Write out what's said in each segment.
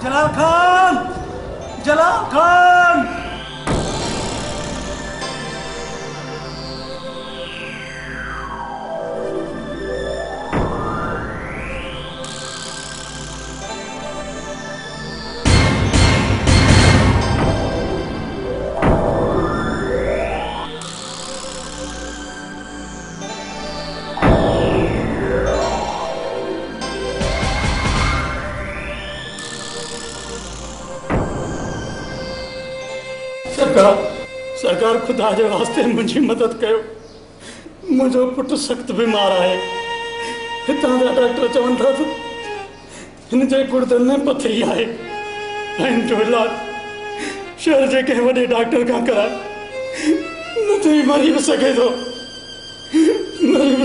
जलाल खान, जलाल खान। सरकार खुदा जे वास्ते मुझी मदद कयो। मुझो पुट सख्त बीमार है। हितां जा डॉक्टर चवन था हिन जे गुर्दन में पथरी है। जो इलाज शहर जे के वडे डॉक्टर का कराए न तो मरी भी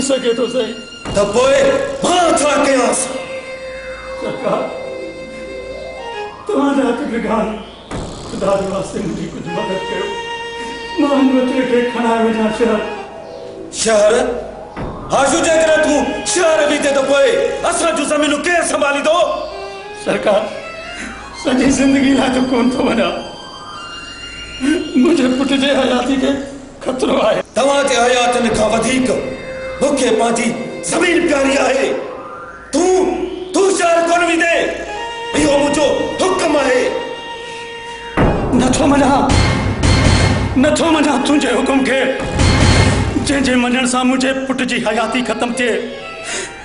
सके तो सही। त पोए मां छा कयांस? सरकार तव्हां जा हथ बिगान खुदा जे वास्ते मुझी कुछ मदद कयो। मां बच्चे के खणाए वञा शहर। आशू जेकर तू शहर बीते तो पोए असां जो ज़मीनूं केर संभालींदो? सरकार सॼी ज़िंदगी लाइ तो कोन थो वञा। मुंहिंजे पुट जे हयाती के खतरो आहे। तव्हां जे हयातनि खां वधीक मूंखे पंहिंजी ज़मीन प्यारी आहे। तू शहर कोन वेंदे, इहो मुंहिंजो हुक्म आहे। नथो मञा तुंहिंजे हुकुम खे, जंहिंजे मञण सां मुंहिंजे पुट जी हयाती ख़तम थिए।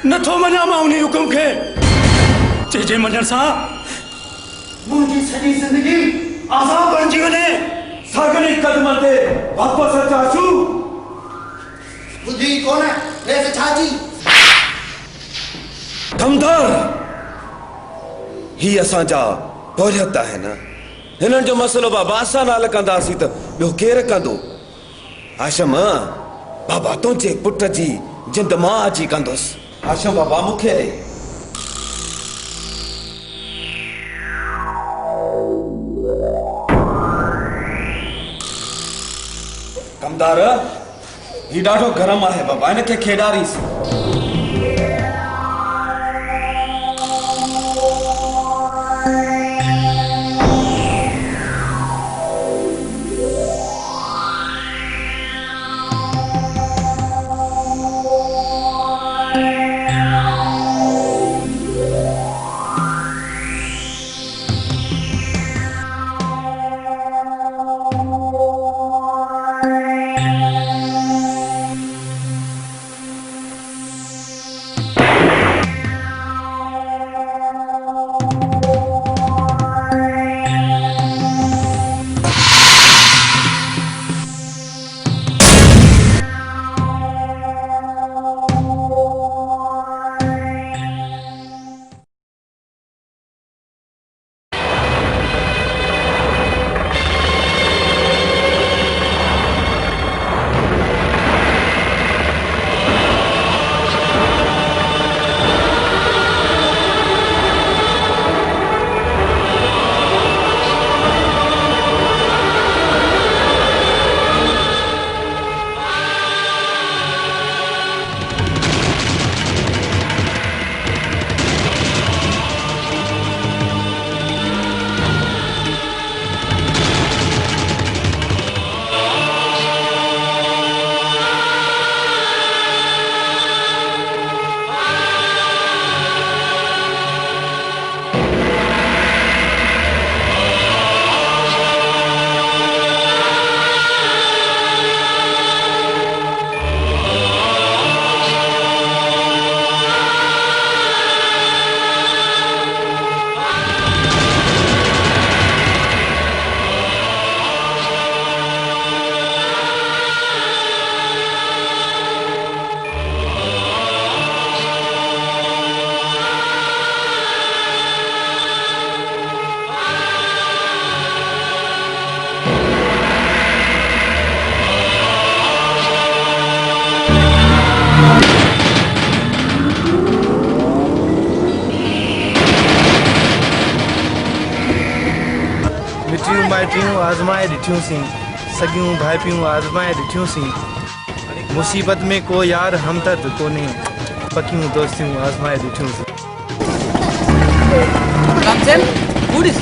नथो मञा मां उन हुकुम खे, जंहिंजे मञण सां मुंहिंजी सॼी ज़िंदगी आज़ाद बणिजी वञे। सागनी कदम ते वापस अचां। बुद्धि कोन रेस छाजी दमदार ही असांजा बोरियत आहे न। हिननि जो मसलो बाबा असां न हल कंदासीं त ॿियो केरु कंदो? आशम बाबा तुंहिंजे पुट जी जिंद मां अची कंदुसि। आशम बाबा मूंखे ॾे। कमदार ही ॾाढो गरम आहे बाबा, हिनखे खेॾारीसि। माइटियूं आज़माए ॾिठियूंसीं, सॻियूं भाइटियूं आज़माए ॾिठियूंसीं, मुसीबत में को यार हमदर्द कोन्हे, पकियूं दोस्तियूं आज़माए ॾिठियूंसीं। Ramzel, who is?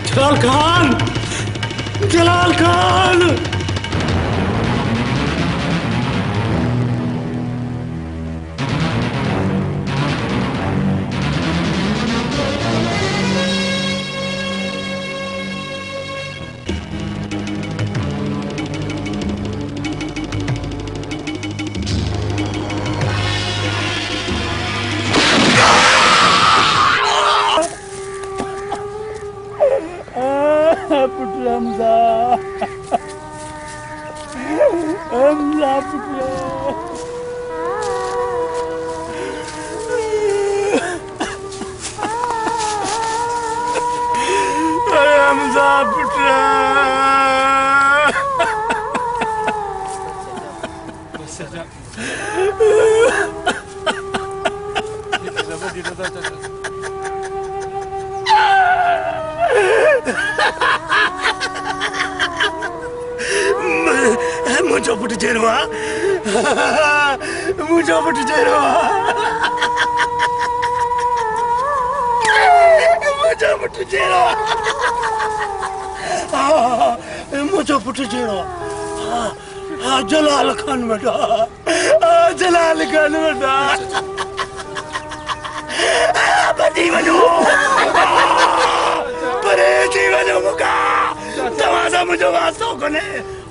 जलाल खान, जलाल खान। हमजा पुत्र हमजा पुत्र मुझो पुट जेरवा, मुझो पुट जेरवा, मुझो पुट जेरवा, मुझो पुट जेरवा, जलाल खान बेटा, जलाल खान बेटा, बदी वनो, परे जी वनो मुका, तवाजा मुझो वास्तो कोने,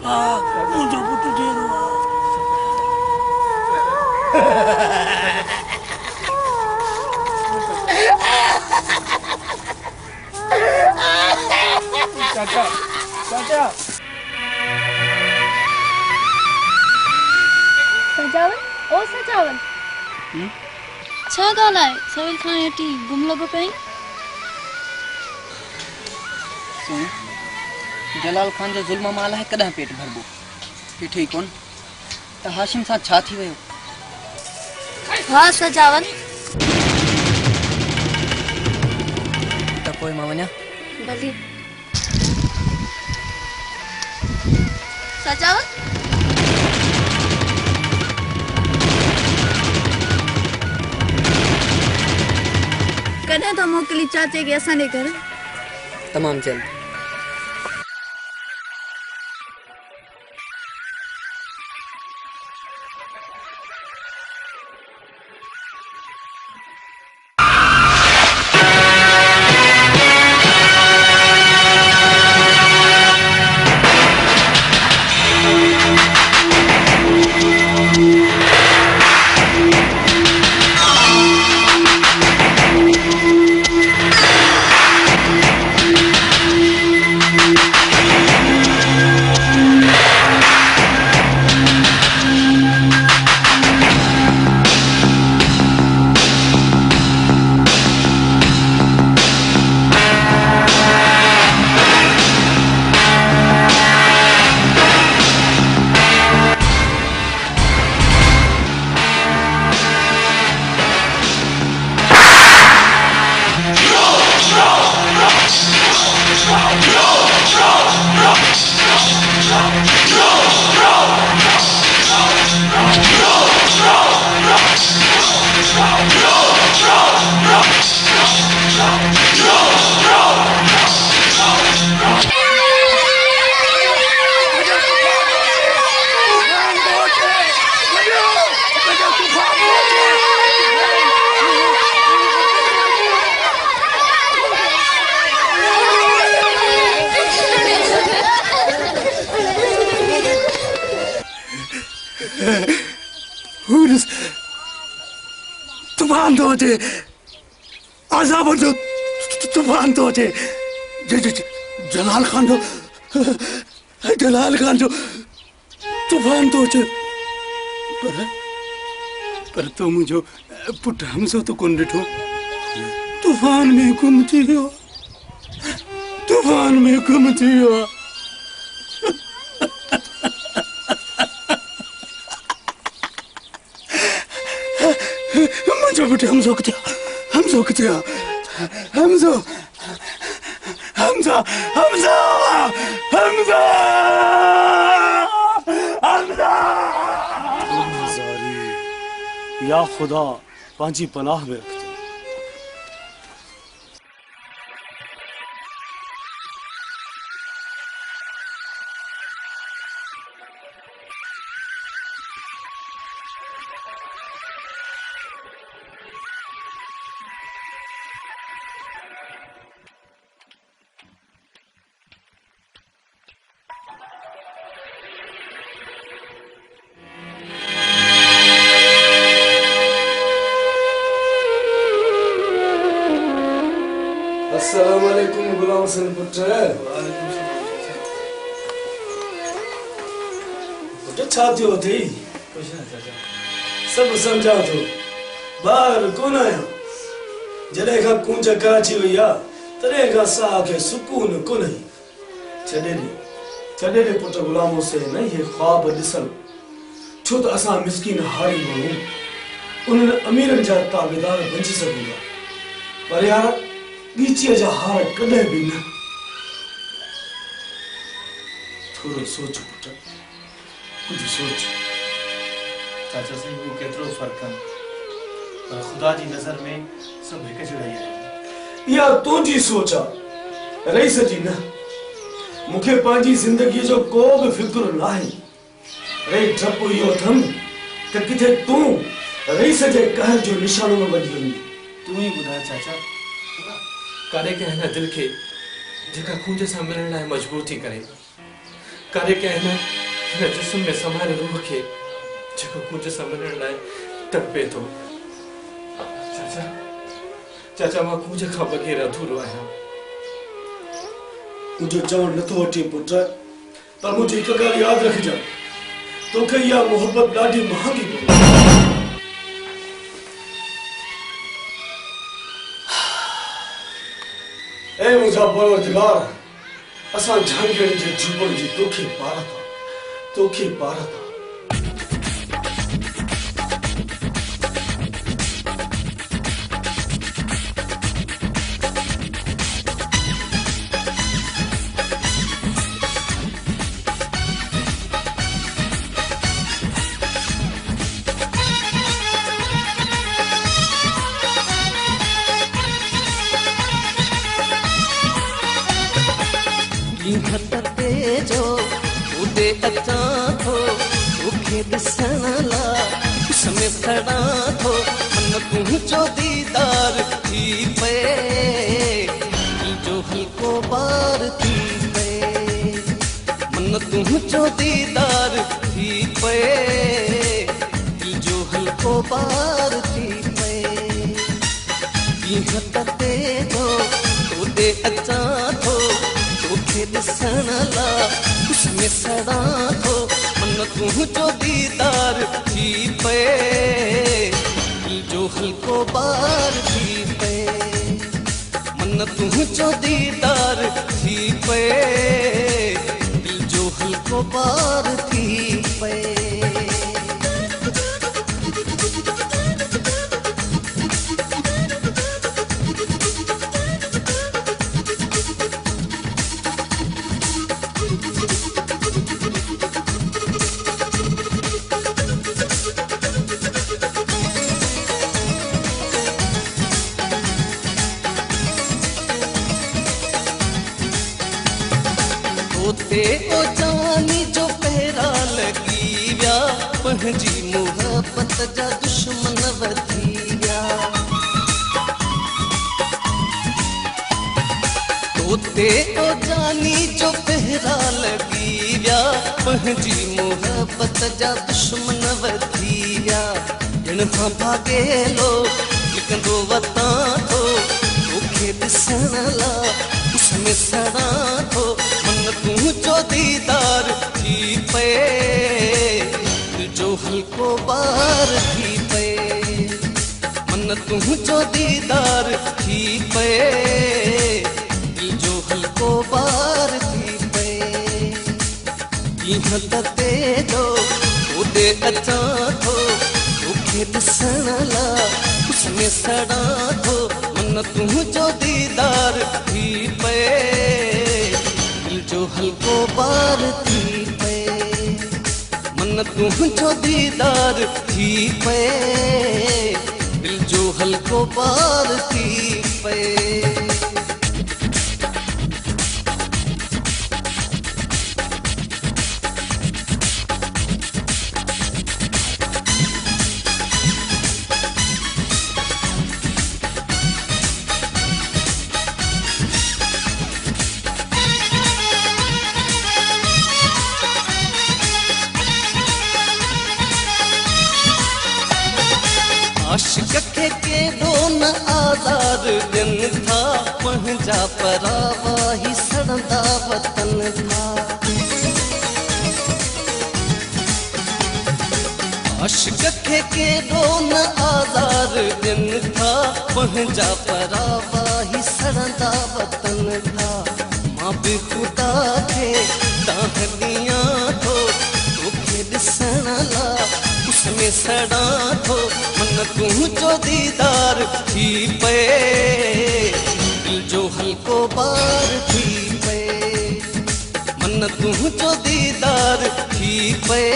मुझो पुट जेरवा। चाचा, चाचा। सजावन, ओ सजावन। छा ॻाल्हि आहे, सवेल खां हेठी गुम लॻो पई? सुन, जलाल खान जो ज़ुल्म माल है कॾहिं पेट भरबो? ॾिठो ई कोन त हाशिम सां छा थी वियो? हाँ सजावन। त पोइ मां वञा? भली। सजावन। कॾहिं तो मोकिली चाचे खे असांजे घर? तमामु जल्द। तूफान तो अचे, अज़ाब जो तूफान तो अचे। जलाल खान जो तूफान तो अचे। पर तो मुझो पुट हमसो तो कोन ॾिठो। तूफान में गुम थी वियो, तूफान में गुम थी वियो। मुझो पुट हमसो किथे हमसो या खुदा पांची पनाह में रखते। अस्सलाम वालेकुम गुलाम हसन पुत्र। पुत्र छा थियो थी? सब समझा तो बाहर कोन आया। जॾहिं खां कूंज कराची वई आ तॾहिं खां साह खे सुकून कोन्हे। छॾे ॾे पुट गुलाम हुसैन ये ख्वाब ॾिसण। छो त असां मिस्कीन हारी माण्हू उन्हनि अमीरनि जा ताबेदार बणिजी सघूं था, पर यार ॻीचीअ जा हार कॾहिं बि न। थोरो सोच पुट, कुझु सोच। चाचा साईं वो केतिरो फ़र्क़ु आहे, पर ख़ुदा जी नज़र में सभु हिकु जहिड़ा ई आहिनि। इहा तुंहिंजी सोच आहे, रईस जी न। मूंखे पंहिंजी ज़िंदगीअ जो को बि फ़िक्र नाहे। रही डपु इहो अथमि त किथे तूं रईस जे कहर जो निशानो न वॼी वञी। तूं ई ॿुधाए चाचा, काॾे कंहिं हिन दिलि खे जेका खूंज सां मिलण लाइ मजबूर थी करे, काॾे कंहिं हिन जिस्म में समायल रूह खे जेको खूंज सां मिलण लाइ तड़पे थो। चाचा मां खूंज खां बग़ैर अधूरो आहियां। मुझे चवण नथो अचे पुट, पर मुझे हिकु ॻाल्हि यादि रखजांइ, तोखे इहा मोहबत ॾाढी महांगी पवंदी। ए मुंहिंजा परवरदिगार, असां झांगियुनि जे झुपड़ जी तोखे पार था। जो उदे अचा थो तोखे ॾिसण लाइ उसमें खड़ा थो मन तुंहिंजो दीदार थी पए जो हल्को बार थी पए मन तुंहिंजो दीदार थी पए जो हल्को बार थी पए ते जो उदे अचा थो तोखे ॾिसण लाइ उसमें सड़ा थो मन तुंहिंजो दीदार थी पए जो हल्को बार थी पए मन तुंहिंजो दीदार थी पए जो हल्को बार थी पए। ते ओ जवानी जो पहरा लगी व्या पंहिंजी मोहब्बत जा दुश्मन वधी व्या ते ओ जानी जो पहरा लगी व्या पंहिंजी मोहब्बत जा दुश्मन वधी व्या ॼण खां भागे लो लिखंदो वतां थो तोखे ॾिसण लाइ उसमें सड़ा थो मन तुंहिंजो दीदार थी पए दिल जो हल्को बार थी पए मन तुंहिंजो दीदार थी पए दिल जो हल्को बार थी पए कीअं त तेजो ओॾे अचां थो तोखे ॾिसण लाइ उसमें सड़ा थो मन तुंहिंजो दीदार थी पए दिल जो हल्को बार थी पए मन तुंहिंजो दीदार थी पए दिल जो हल्को बार थी पए आशिक खे केॾो न आज़ार ॾियनि था पंहिंजा परावा ही सड़ंदा वतन था आशिक खे केॾो न आज़ार ॾियनि था पंहिंजा परावा ही सड़ंदा वतन था मां बि ख़ुदा खे ताह ॾियां थो तोखे ॾिसण लाइ उसमें सड़ा थो मन तुंहिंजो दीदार थी पए दिल जो हल्को बार थी पए मन तुंहिंजो दीदार थी पए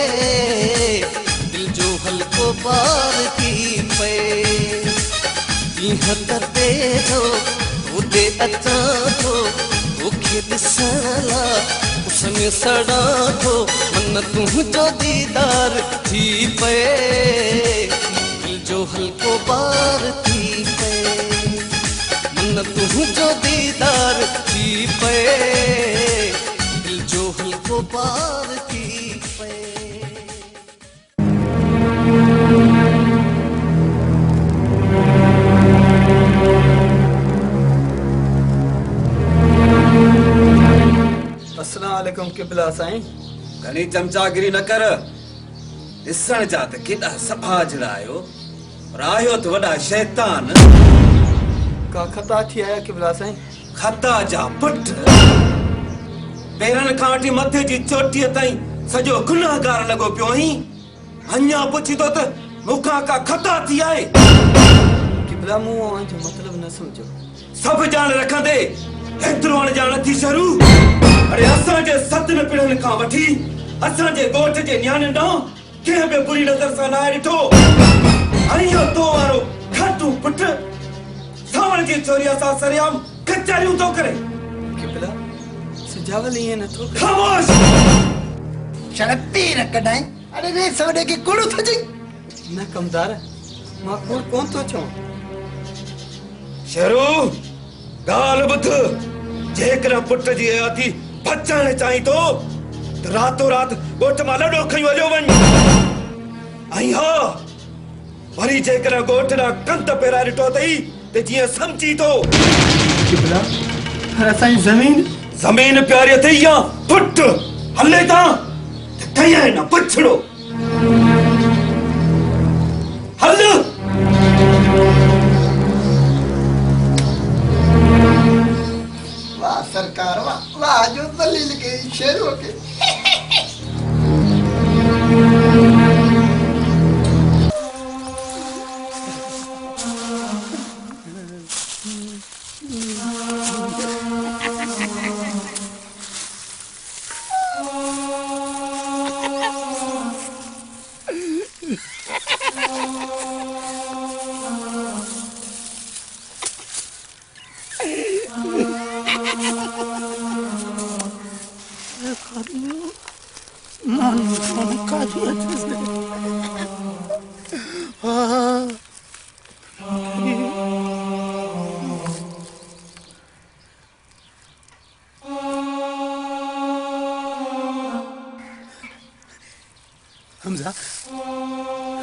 दिल जो हल्को बार थी पए कीअं त तेजो ओॾे अचां थो तोखे ॾिसण लाइ उसमें सड़ा थो मन तुंहिंजो दीदार थी पए दिल जो हल्को बार थी पए मन तुंहिंजो दीदार थी पए दिल जो हल्को बार थी पए अस्सलाम वालेकुम किबला साईं घणी चमचागिरी न कर ॾिसण जा त केॾा सफ़ा जहिड़ा आहियो पर आहियो त वॾा शैतान का ख़ता थी आया किबला साईं खता जा पुट पेरनि खां वठी मथे जी चोटीअ ताईं सॼो गुनाहगार लॻो पियो आहीं अञा पुछी थो त मूंखां का खता थी आहे किबला मूं जो मतिलबु न सम्झो सभु ॼाण रखंदे हेतिरो अणॼाण थी शरू अरे असांजे सतन पिढ़नि खां वठी असांजे ॻोठ जे न्याणियुनि ॾांहुं कंहिं बि बुरी नज़र सां न आहे ॾिठो ऐं इहो तो वारो खटू पुट सावण जी चोरीअ सां सरियाम कचहरियूं थो करे किबला सुझावल ईअं नथो करे ख़ामोश शरती न कढाई अरे रे सवडे के कुड़ो थो जी न कमदार मां कूड़ कोन थो चवां शेरू ॻाल्हि ॿुध जेकॾहिं पुट जी हयाती बचाइण चाहीं थो त रातो रात ॻोठ मां लॾो खई वञो वञ ऐं हा वरी जेकॾहिं ॻोठ ॾांहुं कंत पेराए ॾिठो अथई त जीअं सम्झी थो किबला पर असांजी ज़मीन ज़मीन प्यारी अथई या पुट हले था त कयां न पुछड़ो हल वाह सरकार वाह वाह जो दलील के शेरों के हमजा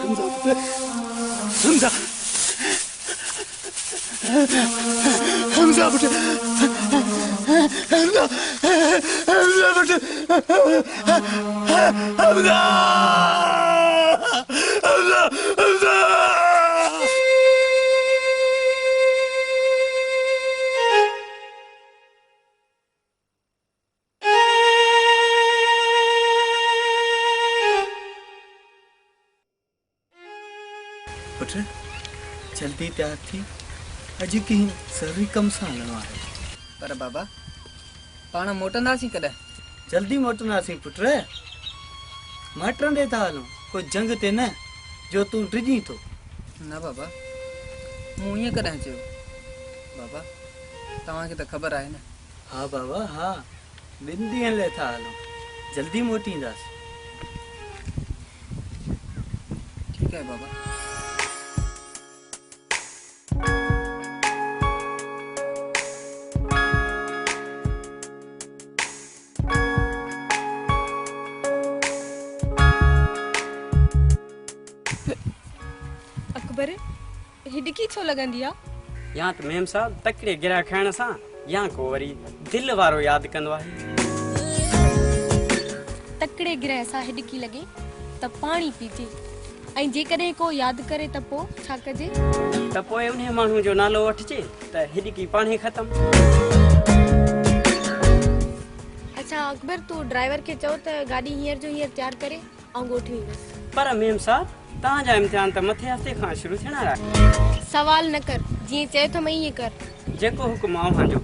हमजा हमजा हमजा बेटे हमजा बेटे हमजा हमजा पुट जल्दी तैयार थी अॼु की ज़रूरी कम सां हलणो आहे पर बाबा पाण मोटंदासीं कॾहिं जल्दी मोटंदासीं पुट माइटनि ॾे था हलूं कोई जंग ते न जो तूं डिॼी थो न बाबा मूं ईअं कॾहिं चयो बाबा तव्हांखे त ख़बर आहे न हा बाबा हा 2 ॾींहंनि लाइ था हलूं जल्दी मोटींदासीं ठीकु आहे बाबा अकबर हिडकी छो लगंदी आ या त मेम साहब तकड़े गिरा खाइण सां या को वरी दिल वारो याद कंदो आहे तकड़े गिरह सां हिडकी लगे त पानी पीजे ऐं जेकॾहिं को याद करे त पो छा कजे त पोइ उन माण्हू जो नालो वठजे त हिडकी पाणे खत्म अच्छा अकबर तू ड्राइवर के चओ त गाड़ी हींअर जो हींअर तैयार करे ऐं ॻोठी वेंदसि पर मेम साहब तव्हांजा इम्तिहान त मथे हफ़्ते खां शुरू थियणा आहे सवाल न कर जीअं चए थो मैं ईअं कर जेको हुकुम अव्हांजो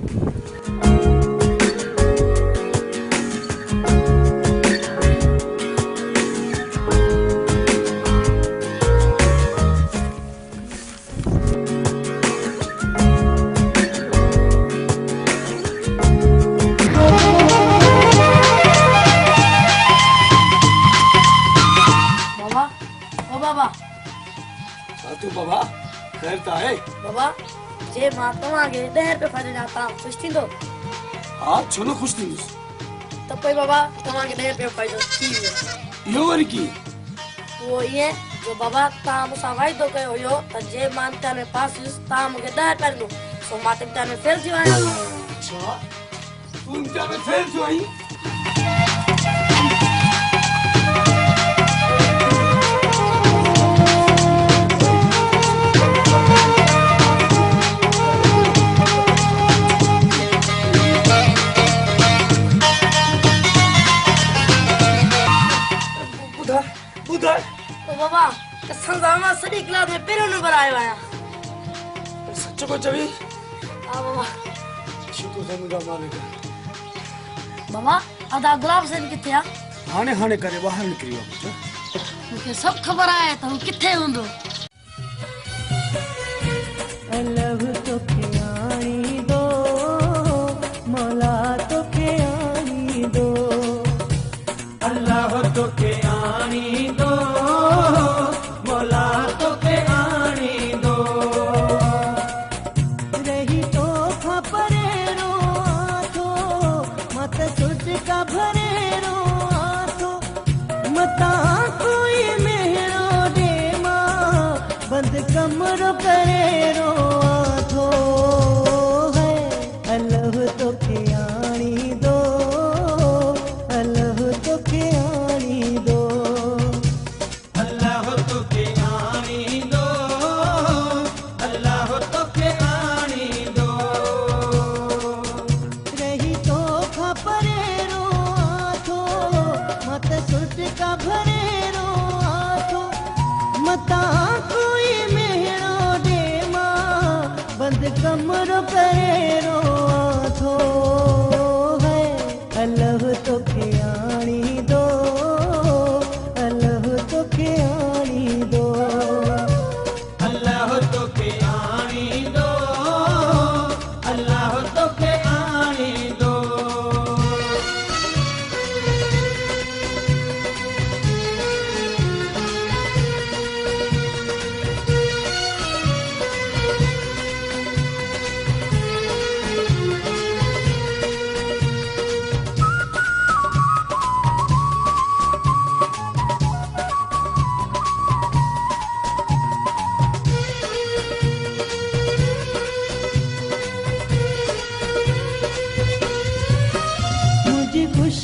बाबा खैर त आहे बाबा जे मां तव्हांखे 10 रुपया फ़ाइदे ॾियां तव्हां ख़ुशि थींदो हा छो न ख़ुशि थींदुसि त पोइ बाबा तव्हांखे 10 रुपया फ़ाइदो थी वियो इहो वरी की उहो ईअं जो बाबा तव्हां मूंसां वाइदो कयो हुयो त जे मां इम्तिहान में पास थियुसि तव्हां मूंखे 10 रुपया ॾींदो सो मां त इम्तिहान में फेल थी आहियां अच्छा तूं इम्तिहान में फेल थियो आहीं बाबा कसम सां मां सॼी क्लास में पहिरियों नंबर आयो आहियां सच को चवी हा बाबा शुक्र है मुंहिंजा मालिक बाबा अदा गुलाब सेन किथे आहे हाणे करे ॿाहिरि निकिरी वियो पुटु मूंखे सभु ख़बर आहे त हू किथे हूंदो अलव तोखे आणी दो मौला तोखे आणी दो अल्लाह तोखे आणी दो मौला तोखे आणी दो रही तो खां परेरो आथो मत सुज का भरेरो आथो मता कोई मेहरो दे मां बंद कमरो करेरो आथो है अल्लाह तोखे आणी दो अल्लाह तोखे आणी दो अल्लाह तोखे आणी दो अल्लाह तोखे आणी दो रही तो खा परेरो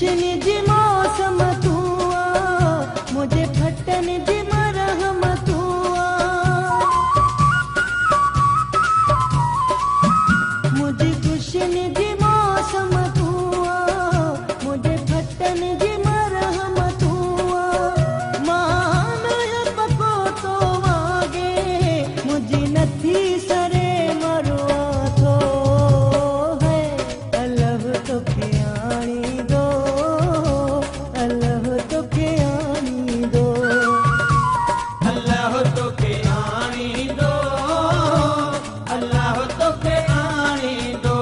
खुशन जी मौसम तू आ, मुझे फटन जी मरहम तू आ। मुझे खुशन जी मौसम तू आ, मुझे फटन जी मरहम तू आ। मान पको तो वागे मुझे नथी सरे मरवा थो है अल्लाह तो खियाणी दो, अल्लाह तो खियाणी दो, अल्लाह तो के आनी दो, अल्लाह तो के आनी दो।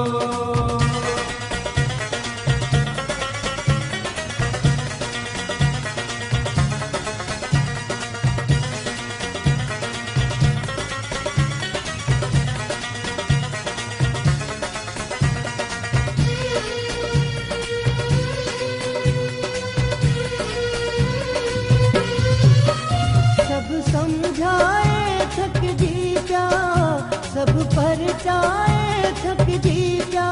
सब समझाए थक जी प्या, सब परचाए थक जी प्या।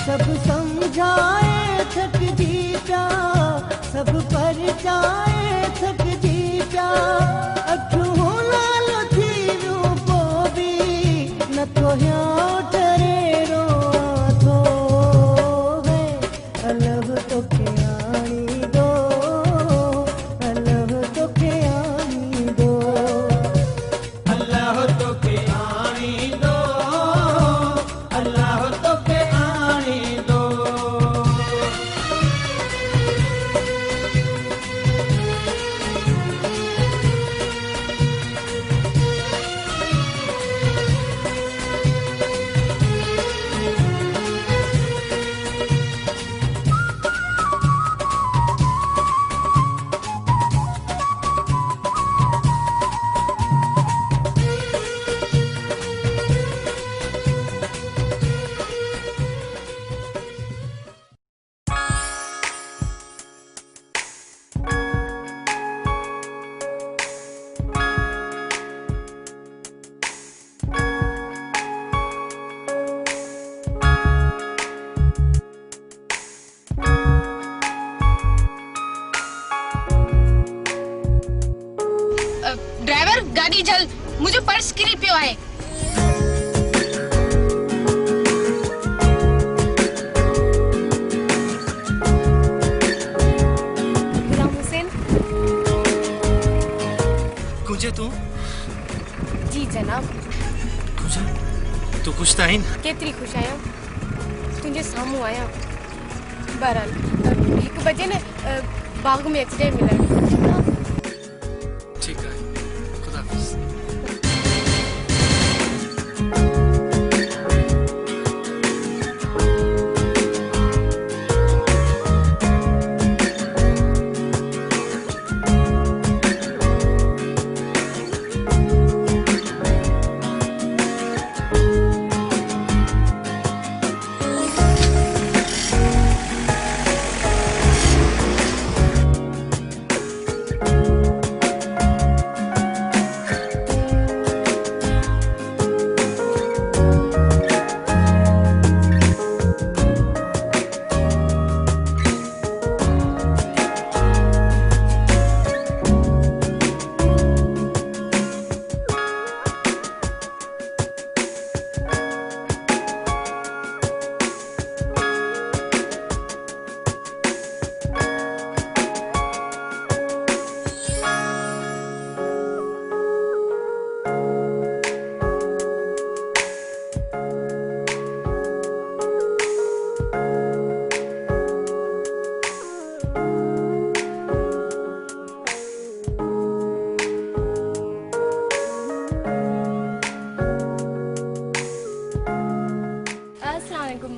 सब समझाए थक जी प्या, सब परचाए थक जी प्या। अखियूं लाल थी वियूं पोइ बि नथो हियां टरे रोआं थो है अल्लाह तो खियाणी दो, अल्लाह तो खियाणी दो, अल्लाह तो के आनी दो, अल्लाह तो के आनी दो। ड्राइवर गाड़ी चल, मुझे पर्स किरी पियो है। गुलाम हुसैन। कुंजे तू जी जनाब। कुंजा तू कुछ ताइन केतरी खुश आया तुझे सामू आया। बहरहाल 1 बजे ने बाग में अचरे मिला। ठीक है, खुदा हाफिज।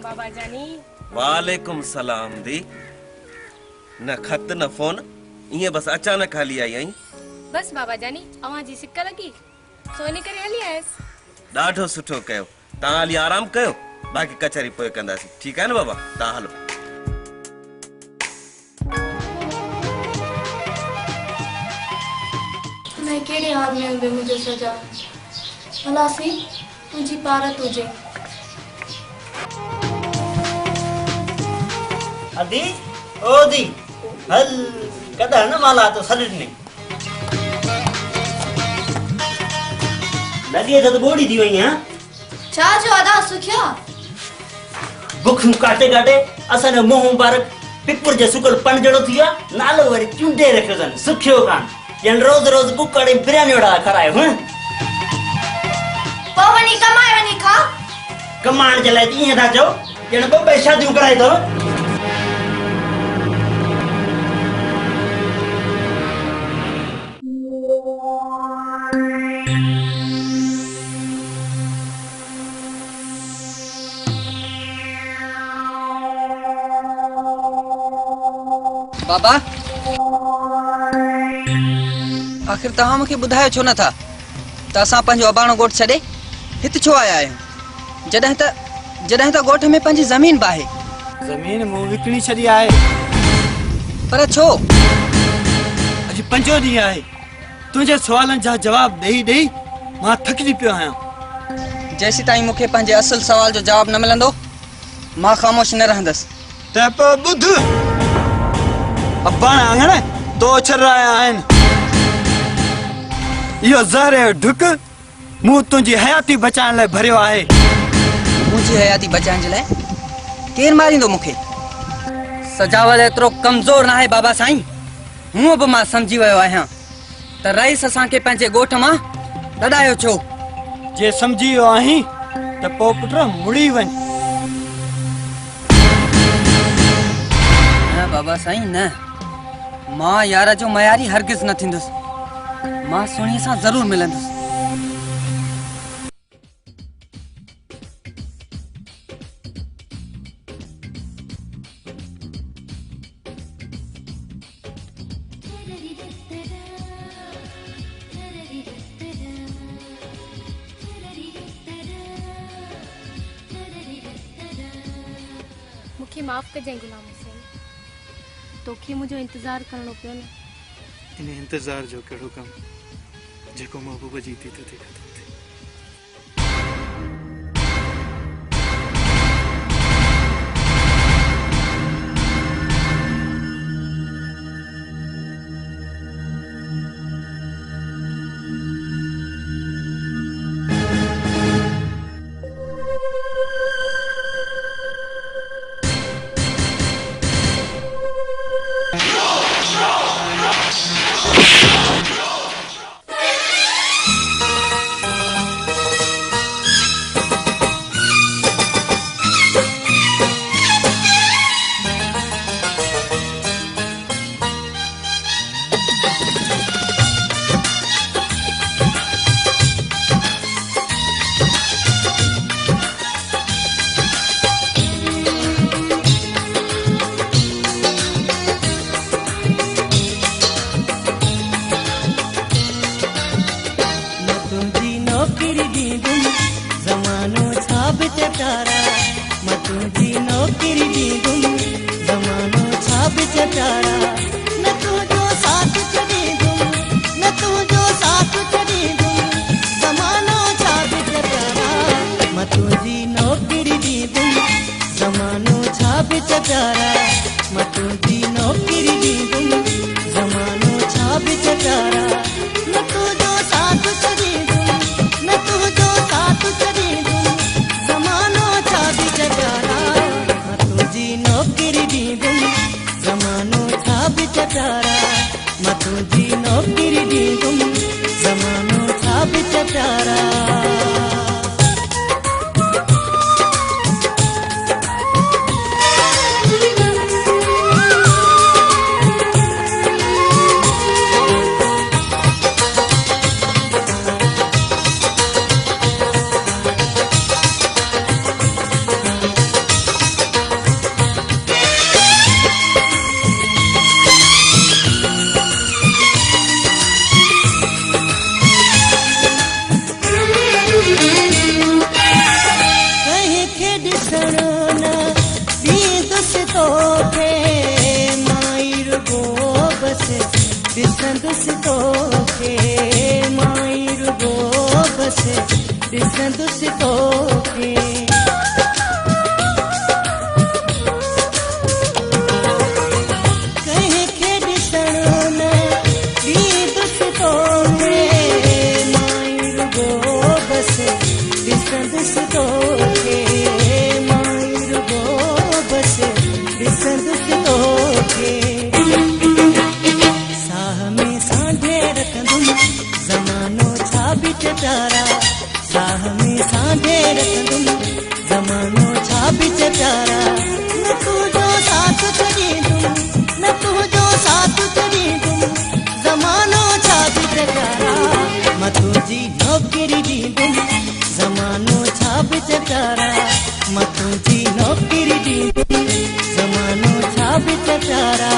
बाबा जानी। वालेकुम सलाम दी। न खत न फोन, ये बस अचानक हली आई आई। बस बाबा जानी अवां जी सिक लगी सोने करे हली आयस। ॾाढो सुठो कयो। तव्हां हली आराम कयो, बाक़ी कचहरी पोइ कंदासीं। ठीकु आहे न बाबा? तव्हां हलो। मैं केड़े हाल में हूंदे मुझे सजा भला सी तुझी पारत हुजे। अदी ओ दी हल कदा न माला तो सडने लगे तो बोड़ी दी वई हां छा जो अदा सुखिया बुख काटे काटे असन मोह मुबारक पिपर जे सुकल पन जड़ो थिया नालो वरी चुंडे रखयो जन सुखियो कान जन रोज रोज कुकड़े बिरयानी वड़ा खराए हैं पवनी कमाए वनी खा कमाण जे लाइ इए था जो जन बे शादी कराए तो बाबा आखिर तव्हां मूंखे ॿुधायो छो नथा त असां पंहिंजो अबाणो ॻोठ छॾे हिते छो आया आहियूं जॾहिं त ॻोठ में पंहिंजी ज़मीन बि आहे ज़मीन मूं विकिणी छॾी आहे पर छो अॼु 5 ॾींहं आहे तुंहिंजे सुवालनि जा जवाब ॾेई ॾेई मां थकिजी पियो आहियां जेसीं ताईं मूंखे पंहिंजे असुल सवाल जो जवाब न मिलंदो मां ख़ामोश न रहंदसि त पोइ ॿुध अबाणा आंगण दो छराया आहिनि इहो ज़हर जो ढुक मूं तुंहिंजी हयाती बचाइण लाइ भरियो आहे मुंहिंजी हयाती बचाइण जे लाइ केरु मारींदो मूंखे सजावल एतिरो कमज़ोर न आहे बाबा साईं हूअं बि मां सम्झी वियो आहियां त रईस असांखे पंहिंजे ॻोठ मां लॾायो छो जे सम्झी वियो आहीं त पोइ पुट मुड़ी वञ न बाबा साईं न मां यार जो मयारी हरगिज़ न थींदुसि मां सुणीअ सां ज़रूर मिलंदुसि मूंखे माफ़ कजांइ गुलाम हुसैन तोखे मुंहिंजो इंतज़ारु करणो पियो न इन इंतज़ार जो कहिड़ो कमु जेको महबूब जी थी थे ॾिसंदुसि तोखे माई रुगो बसि ॾिसंदुसि तोखे साह में सांढे रखंदुमि ज़मानो छा बि चचारा साह में सांढे रखंदुमि ज़मानो छा बि चचारा न तुंहिंजो साथ छॾींदुमि न तुंहिंजो साथ छॾींदुमि ज़मानो छा बि चचारा मां तुंहिंजी नौकरी ॾींदुमि ज़मानो छा बि चचारा मां तुंहिंजी नौकरी ॾींदुमि ज़मानो छा बि चचारा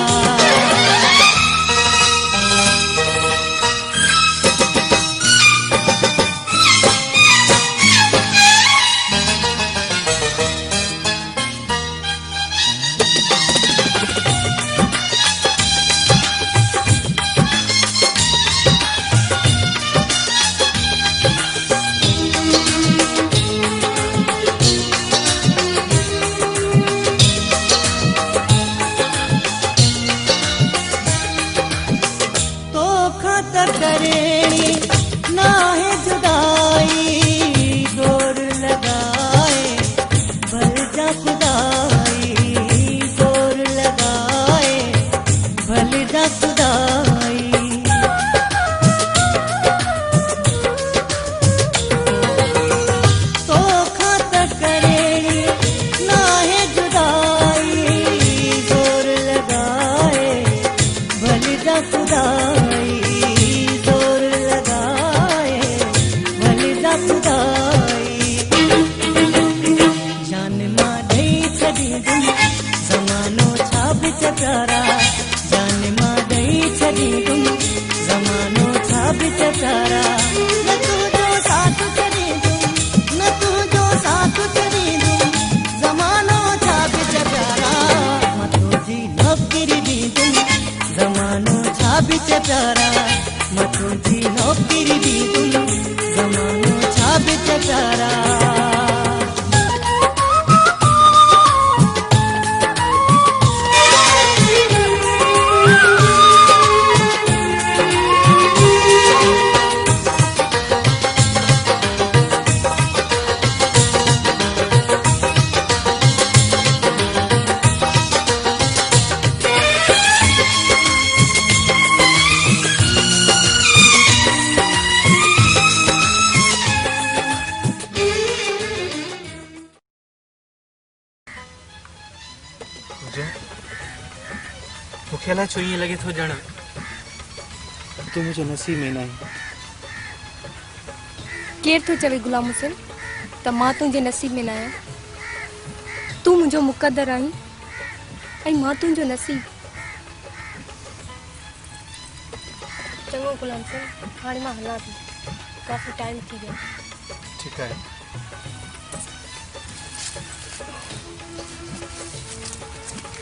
मूंखे छो ईअं लॻे थो ॼण तूं मुंहिंजो नसीब में न आहीं केर थो चवे गुलाम हुसैन त मां तुंहिंजे नसीब में न आहियां तूं मुंहिंजो मुक़दर आहीं ऐं मां तुंहिंजो नसीब चङो गुलाम हुसैन हाणे मां हलां थी काफ़ी टाइम थी वियो ठीकु आहे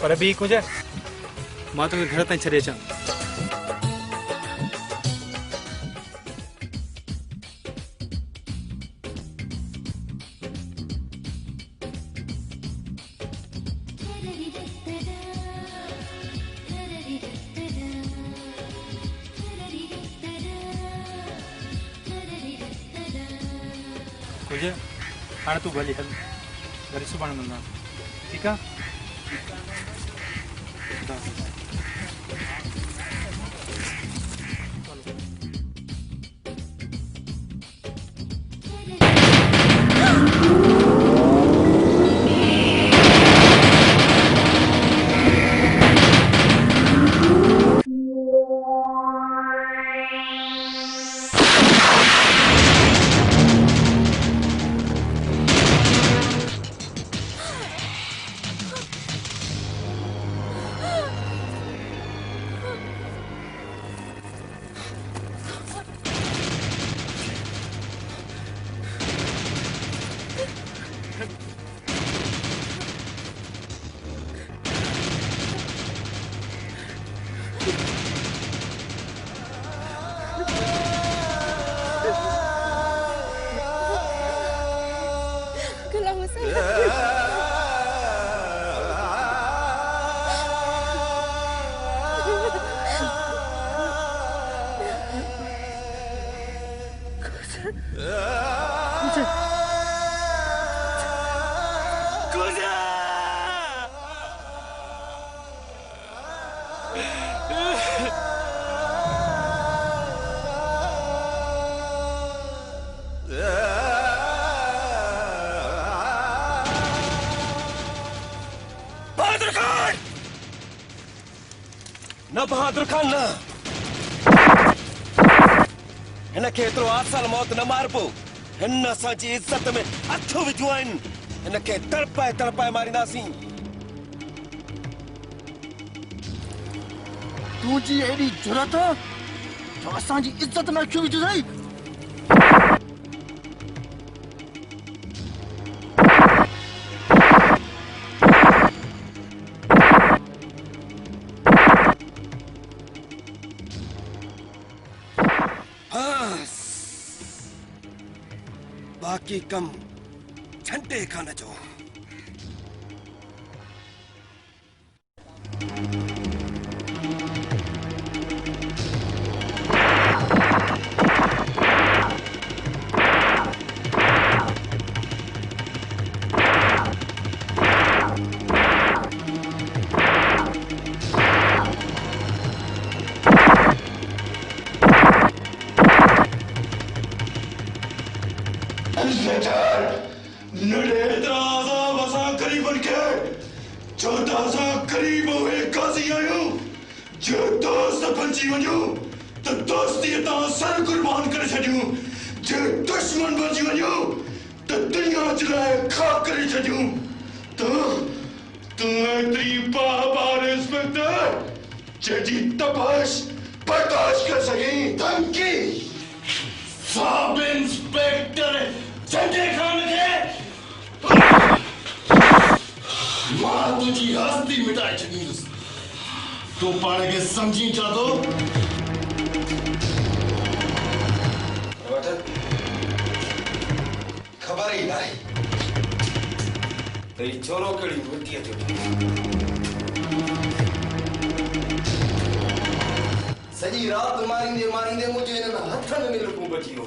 पर ॿी कुझु मां तोखे घर ताईं छॾे अचां कुझु हाणे तूं भली हल वरी सुभाणे मिलंदा ठीकु आहे न बहादुर खान न हिनखे एतिरो आसान मौत न मारबो। हिन असांजी इज़त में हथ विझो आहिनि। हिनखे तड़पाए तड़पाए मारींदासीं। तुझी एडी जुरत जो असांजी इज्जत में क्यों विझई? बाकी कम झंडे खान जो। सजी रात मारींदे मुझे इन हथन में लुकूं बची हो।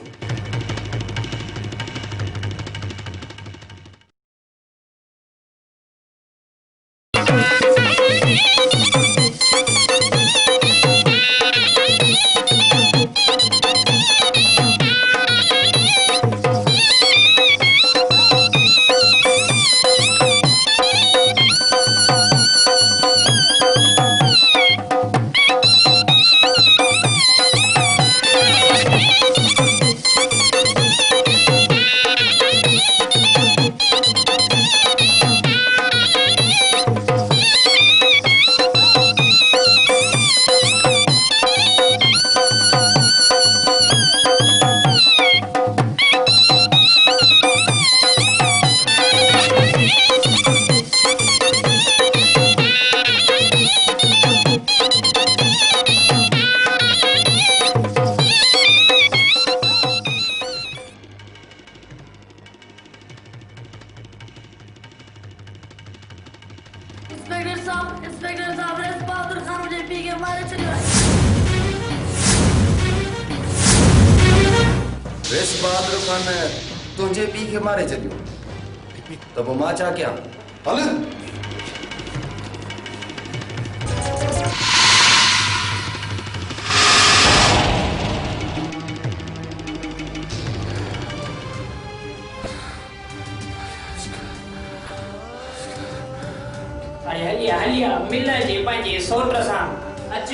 तुझे पी के मारे चलियो तब वो मां चा क्या हल हलिया मिल जे पंहिंजे सोट सां अच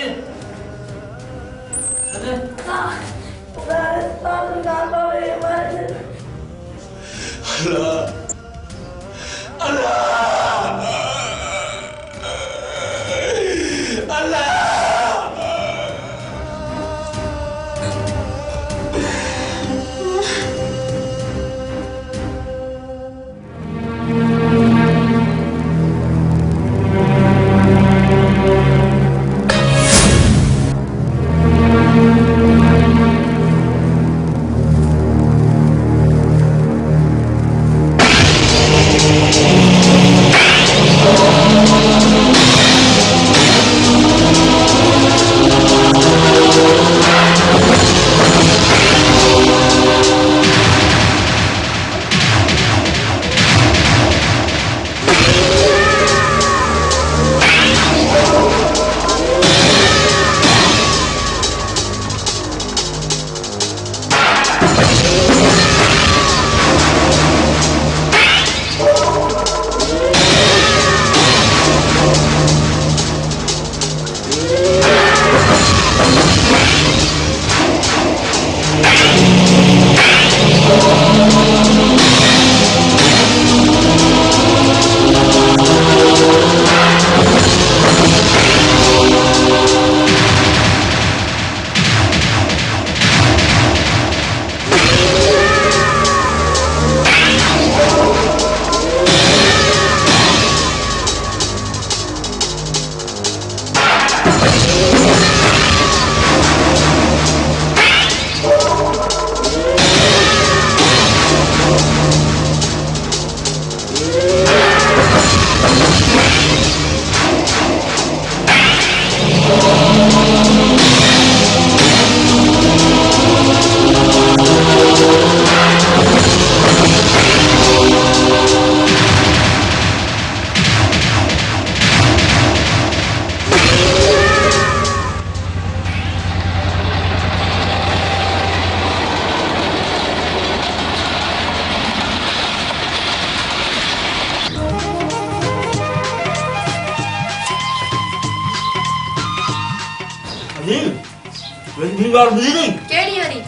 बार बुझी नहीं केड़ी हरी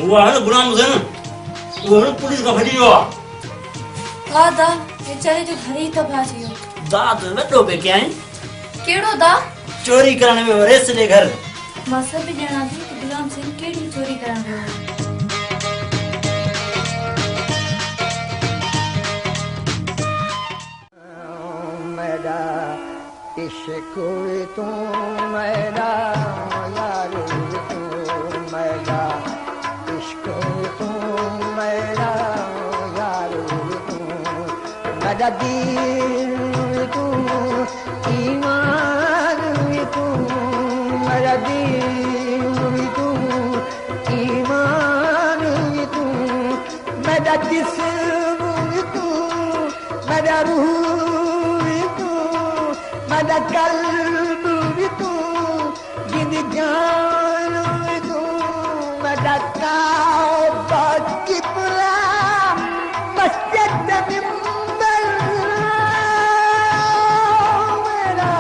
वो है ना गुलाम हुसैन वो है पुलिस का फटी हुआ दादा बेचारे जो घर ही तो भाजियो दाद वड्डो पे क्या है केड़ो दा चोरी करने में रेस ले घर मां सब जना थी कि गुलाम सिंह केड़ी चोरी करन गयो मेरा इश्क तू मेरा यार तू मेरा इश्क तू मेरा यार तू मेरा दीन तू ईमान तू मेरा दीन तू ईमान तू मेरा जिस्म तू मेरा रूह तू मेरा कल्ब भी तू जिंद जान भी तू मेरा काबा किबला मस्जिद मिंबर मेरा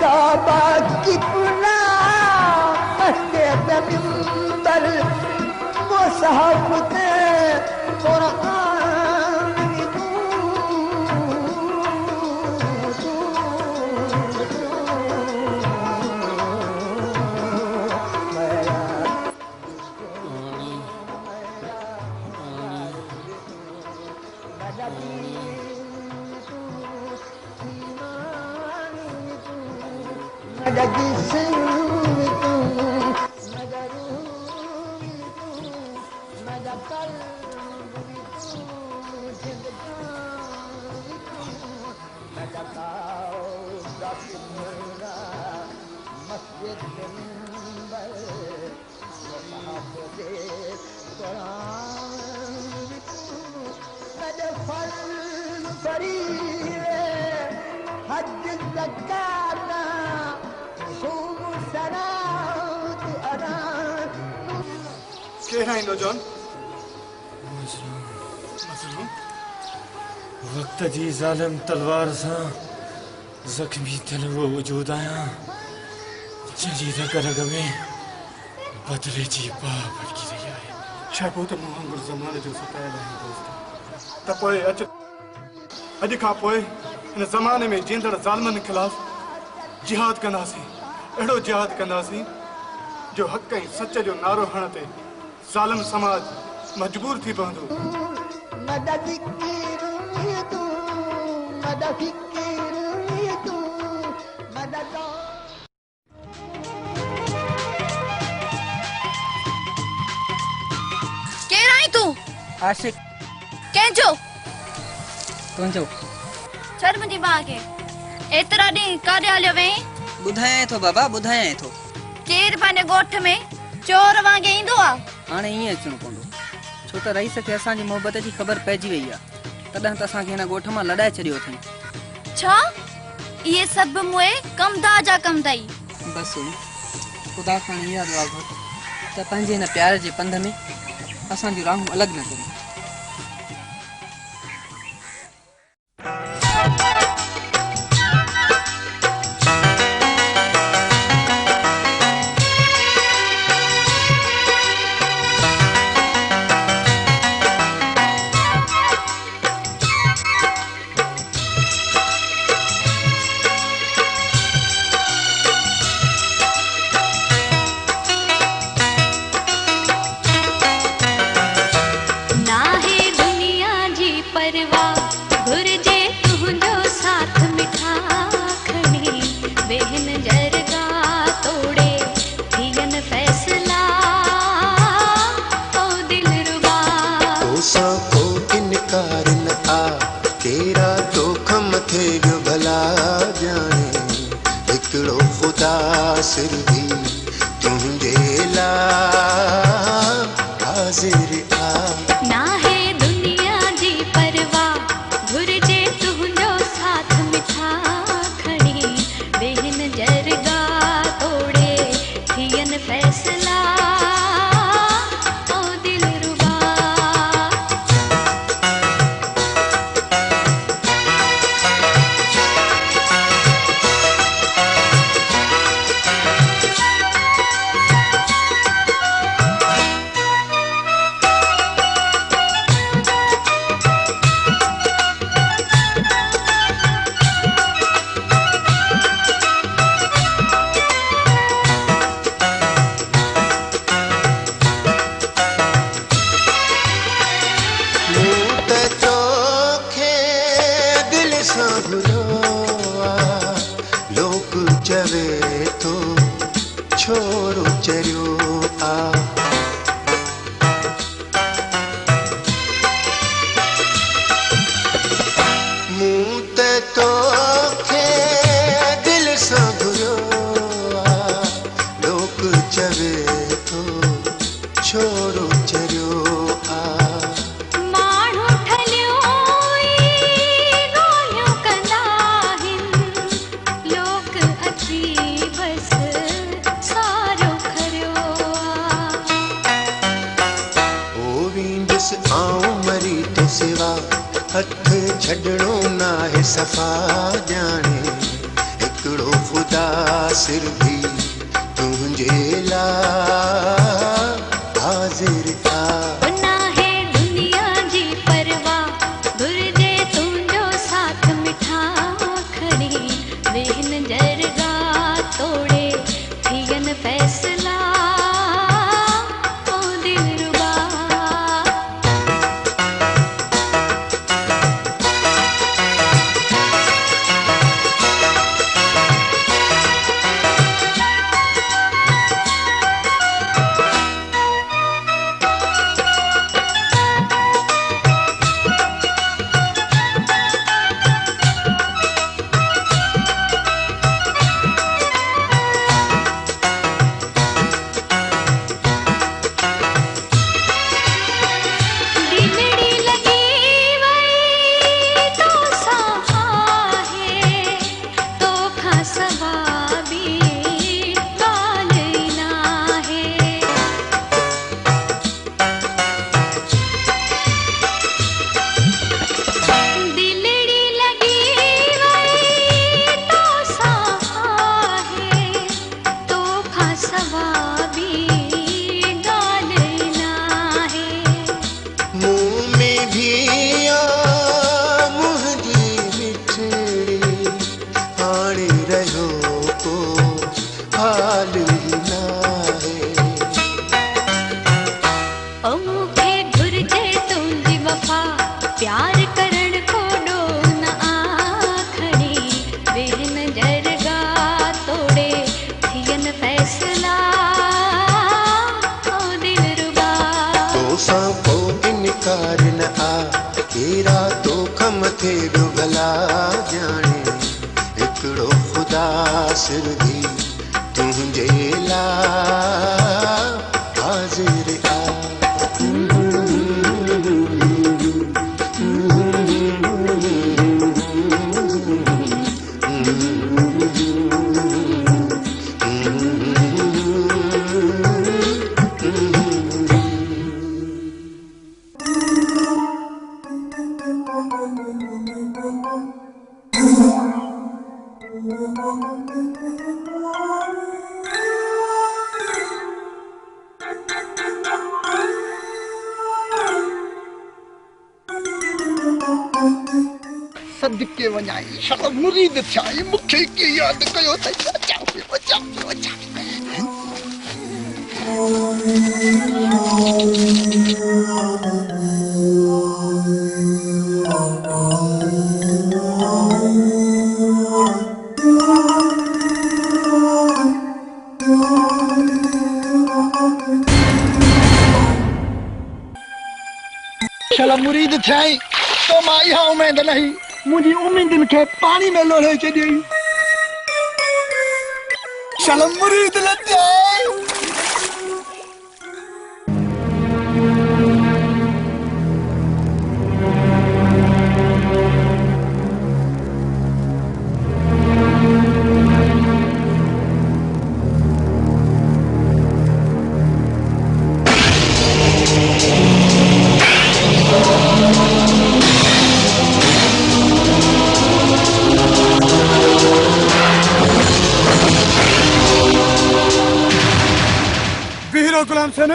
काबा किबला मस्जिद मिंबर वो सहाबत कुरान भी तू मेरा जिस्म तू मेरा रूह तू मेरा कल्ब भी तू जिंद जान भी तू मेरा काबा किबला मस्जिद मिंबर सहाबत कुरान भी तू मेरे फल फरीरे हज ज़कात सूम सलात अदा केरा इन नौजवान वक्त जी ज़ालिम तलवार सा जख्मी थियल वो वजूद आया जंहिंजी रग रग में बदले जी बाह भड़की रही आहे छाबो त मूं वांगुरु ज़माने जो सतायल आहे दोस्त त पोइ अॼु खां पोइ हिन ज़माने में जींदड़ ज़ालिमनि ख़िलाफ़ जिहाद कंदासीं अहिड़ो जिहाद कंदासीं जो हक़ ऐं सच जो नारो हणण ते ज़ालिम समाज मजबूर थी पवंदो मदद कीर तू मदद कीर तू मदद केर आई तू आशिक केंजो तुंहिंजो छड़ मुंहिंजी मां खे एतिरा ॾींहं काॾे हलियो वहीं ॿुधायां थो बाबा ॿुधायां थो केर पंहिंजे ॻोठ में चोर वांगुरु ईंदो आहे हाणे ईअं अचणो पवंदो छो त रईस खे असांजी मोहबत जी ख़बर पइजी वई आहे तॾहिं त असांखे हिन ॻोठ मां लॾाए छॾियो अथई छा इहे सभु मुए कमदा जा कम अथई बसि सुनी ख़ुदा खां इहा दुआ घुर त पंहिंजे हिन प्यार जे पंध में असांजूं राहूं अलॻि न कनि चरियो आ मूं ते तोखे दिल सां घुरियो आ लोक चवे तो छोरो चरियो आ माण्हू ठलियो ॻोल्हियूं कंदा आहिनि लोक अची बस सारो खरियो ओ वींदुसि आऊं मरी तो सिवा हथ छॾणो नाहे सफ़ा ॼाणे हिकिड़ो ख़ुदा सिर भी तुंहिंजे लाइ हाज़िर आ नाहे दुनिया जी परवाह घुर्जे तुंहिंजो साथ मिठा खणी वेहन जरगा तोड़े थियन फैसला ओ दिलरुबा दिलड़ी लगी वई तो साहे तो खां सवा बि ॻाल्हि नाहे दिलड़ी लगी वई तो साहे तो खां सवा बि ॻाल्हि नाहे मुंह में भी आ मुंहिंजी मिठड़ी हाणे रहियो को हाल ई नाहे ओ मूंखे घुर्जे तुंहिंजी वफ़ा प्यार करण को ॾो न आखणी वेहन जरगा तोड़े थियन फैसला ओ दिलरुबा तो सां पोइ इनकार न आ केरा तो कम थे ॿियो भला ॼाणे हिकिड़ो ख़ुदा सिर भी तुंहिंजे लाइ हाज़िर आ सदके वञाई शाला मुरीद थिया मूंखे कीअं यादि कयो अथई अचा शाला मुरीद थिया तो मां इहा उमेद नहीं मुंहिंजी उमेदुनि खे पाणी में लोढ़े छॾियई शाला मुरीद न थिया गुलाम सेन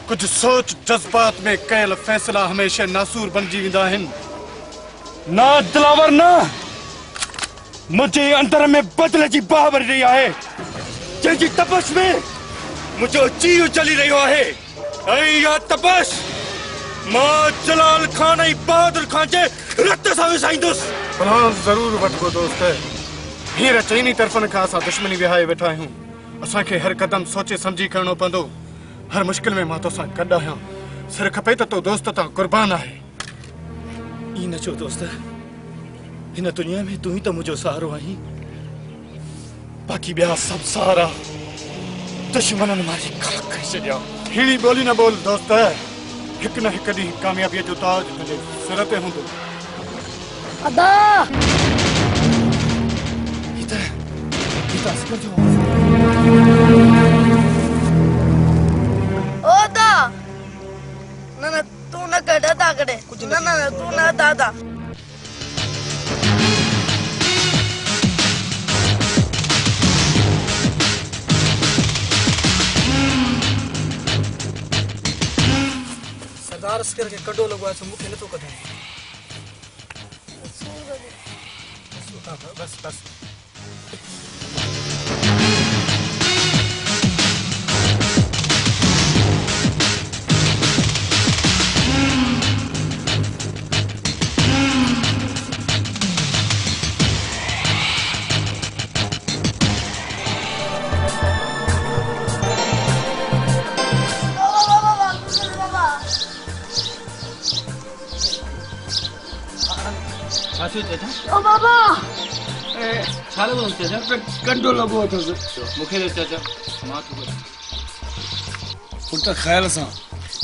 कुछ सोच जज्बात में कयल फैसला हमेशा नासूर बणजी वेंदा आहिनि ना दिलावर ना मुझे अंदर में बदल जी बाह भरी रही है जंहिंजी तपश में मुझो जीव जली रहियो आहे ऐं इहा तपश मां जलाल खान ऐं बहादुर खान जे रत सां विसाईंदुसि फलां ज़रूर वठबो दोस्त हींअर चइनी तरफ़नि खां असां दुश्मनी विहाए वेठा आहियूं असांखे हर कदम सोचे समझी करणो पवंदो। हर मुश्किल में मां तोसां गॾु आहियां। सिर खपे त तो दोस्त तां कुर्बान आहे। ई न चो दोस्त, हिन दुनिया में तू ही तो मुझो सहारो आहीं। बाक़ी ॿिया सभु सहारा दुश्मननि मारी खाक करे छॾिया। हिड़ी ॿोली न बोल दोस्त, हिकु न हिकु ॾींहुं कामयाबीअ जो ताज तुंहिंजे सिर ते हूंदो। अदा ओ दा ना तू न कर दादा करे ना तू ना दादा। सरदार अस्कर के कॾो लॻो आहे, मूंखे नथो कढाए। बस बस ओ बाबा छालो चाचा पे कंडो लगो अथस। मूंखे दे चाचा मां तो पुट ख्याल सां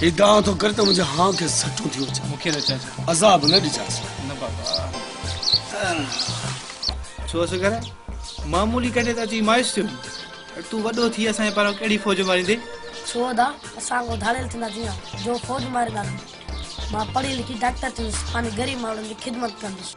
ही दाव तो कर त मुझे हां के सटू थियो छ। मूंखे दे चाचा अजाब न ॾिजास। न बाबा छो सगर मामूली कॾे त जी माइस थियो। तू वडो थी असां पर केड़ी फौज मारींदे। छो दा असां को धाड़ेल थना जिया जो फौज मारदा। मां पढ़ी लिखी डॉक्टर थी, पानी गरीब माण्हुनि जी खिदमत कंदुसि।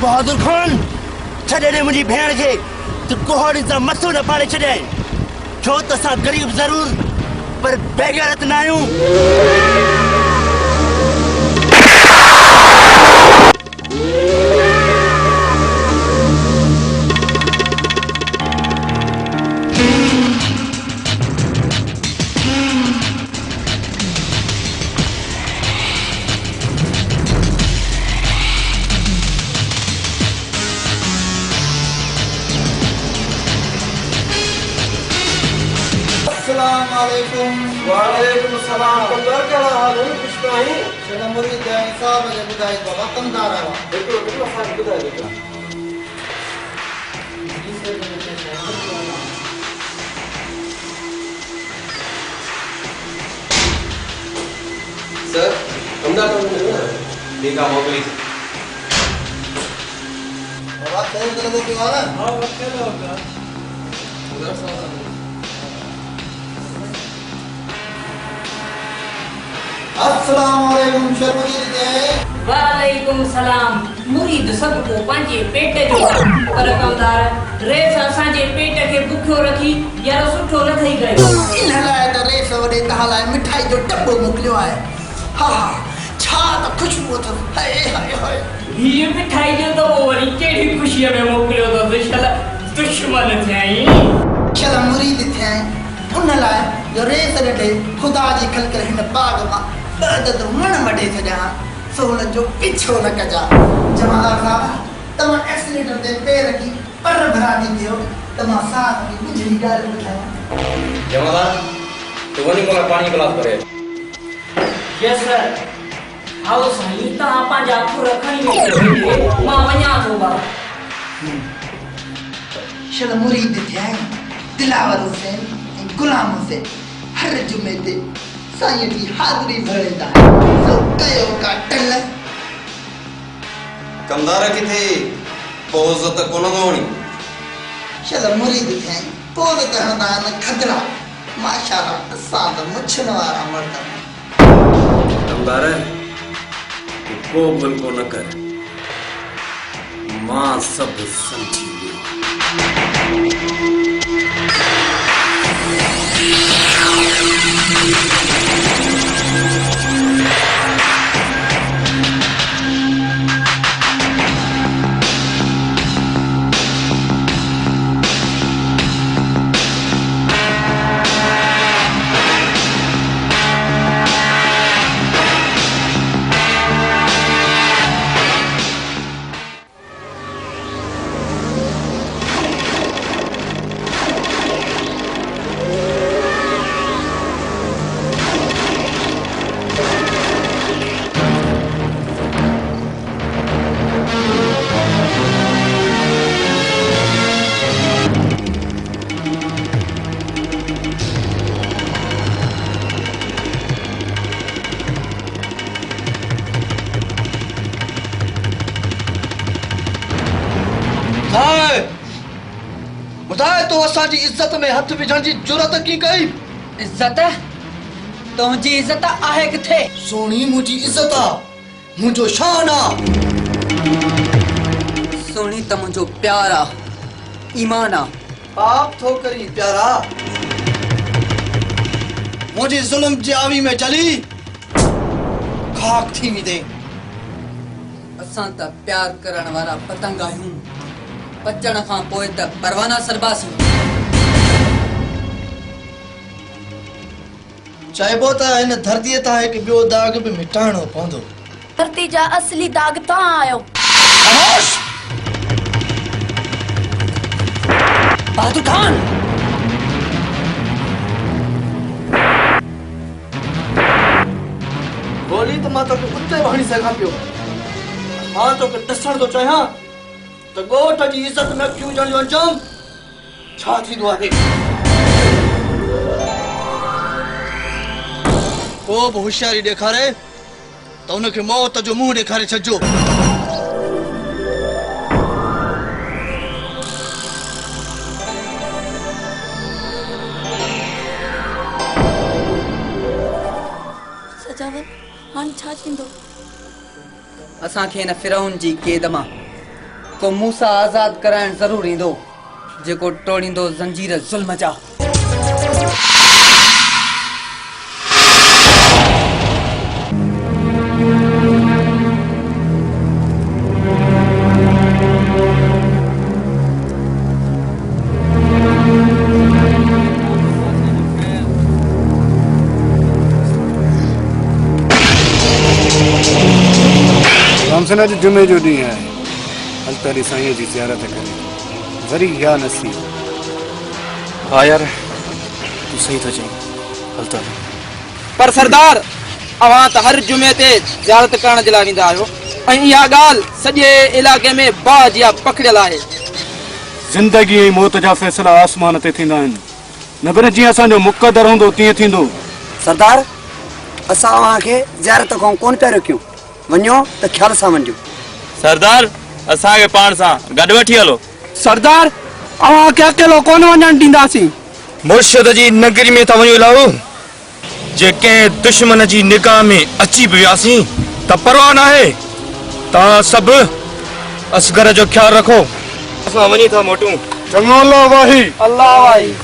बहादुर खान छॾे ॾे मुंहिंजी भेण खे तूं कुहाड़ी सां मथो न पाड़े छॾे। छो त असां ग़रीब ज़रूर पर बेगैरत न आहियूं। वालेकुम सलाम। कंदार क्या हाल है? कुछ नहीं। चलो मुरीद जाए साहब ने बुधाई बाबा कंदार आवा। देखो देखो साहब बुधाई देखो। सर कंदार तो नहीं है। देखा मोकली। बाबा तेरे तरह के वाला? हां वक्त है होगा। उधर साहब अस्सलामुअलैकुम शर्मुरीद जय। वालेकुम सलाम। मुरीद सबको पंजे पेट जो पर कंदार रेस असांजे पेट खे भुखियो रखी यार सुठो न थई गयो। इन लाइ त रेस वॾे तव्हां लाइ मिठाई जो टपो मोकिलियो आहे। हा छा त खुशबू अथव हाय हाय हाय ये मिठाई जो तो वरी केड़ी खुशी में मोकलियो तो शाला दुश्मन थियाई शाला मुरीद थियाई उन लाइ जो रेस ॾे खुदा जी खलकर हिन बाग मां बदद मन मटे छॾिया सो हुन जो पीछो न कजा जमादार साहब तमां एक्सीलेटर ते पैर रखी पर भरा दी थियो तमां साथ की गुजरी ॻाल्हि ॿुधायां जमादार तू वनी मोला पानी गिलास भरे यस सर आओ साईं तव्हां पंहिंजा खुर खणी वेठो मां वञा थो बा शाला मुरीद थियाई दिलावर हुसैन गुलाम हुसैन हर जुमे ते साईं जी हाज़िरी भरंदा सो कयो का टल कमदार किथे पोज़ त कोन होणी शाला मुरीद थियाई पोज़ त हणंदा न खदरा माशाअल्लाह असां त मुछन वारा मर्द कमदार तू को भूल को न कर मां सब समझी वियो ॿुधाए तो असांजी इज्जत में हथ विझण जी जुरत की कई इज्जत तुंहिंजी इज्जत आहे किथे सोणी मुंहिंजी इज्जत आ मुंहिंजो शान आ सोणी त मुंहिंजो प्यार आ ईमान आ पाप थो करी प्यारा मुंहिंजी ज़ुल्म जी आवी में जली खाक थी वेंदे असां त प्यार करण वारा पतंग आहियूं बचण खां पोइ त परवाना सरबासी चइबो त हिन धरतीअ तां हिकु ॿियो दाग बि मिटाइणो पवंदो धरती जा असली दाग तव्हां आहियो बहादुर खान गोली त मां तोखे उते हणी सघां पियो मां तोखे ॾिसण थो चाहियां त ॻोठ जी इज़त न चूजण जो अंजाम छा थींदो आहे को बि होशियारी ॾेखारे त उनखे मौत जो मुंहुं ॾेखारे छॾिजो सजावत हाणे छा थींदो असांखे हिन फिरौन जी क़ैद मां को मूसा आज़ाद कराइण ज़रूर ईंदो जेको टोड़ींदो ज़ंजीर ज़ुल्म जा रामसेना जी जुमे जो ॾींहुं आहे हल तारी साईं जी ज़ियारत करे ज़री या नसीब हाँ यार तू सही था चई हल तारी पर सरदार अवां त हर जुमे ते ज़ियारत करण जे लाइ वेंदा आहियो ऐं इहा ॻाल्हि सॼे इलाइक़े में बाज या पकड़ियल आहे ज़िंदगी ऐं मौत जा फ़ैसिला आसमान ते थींदा आहिनि न पर जीअं असांजो मुक़दर हूंदो तीअं थींदो सरदार असां अव्हांखे ज़ियारत खां कोन पिया रोकियूं वञो त ख्याल सां वञो सरदार असांखे पाण सां गॾु वठी हलो सरदार अव्हांखे अकेलो कोन वञण ॾींदासीं मुर्शिद जी नगरी में था वञूं लाओ जे कंहिं दुश्मन जी निगाह में अची बि वियासीं त परवाह न आहे तव्हां सभु असगर जो ख्यालु रखो असां वञी था मोटूं चङो अल्लाह वाही अल्लाह वाही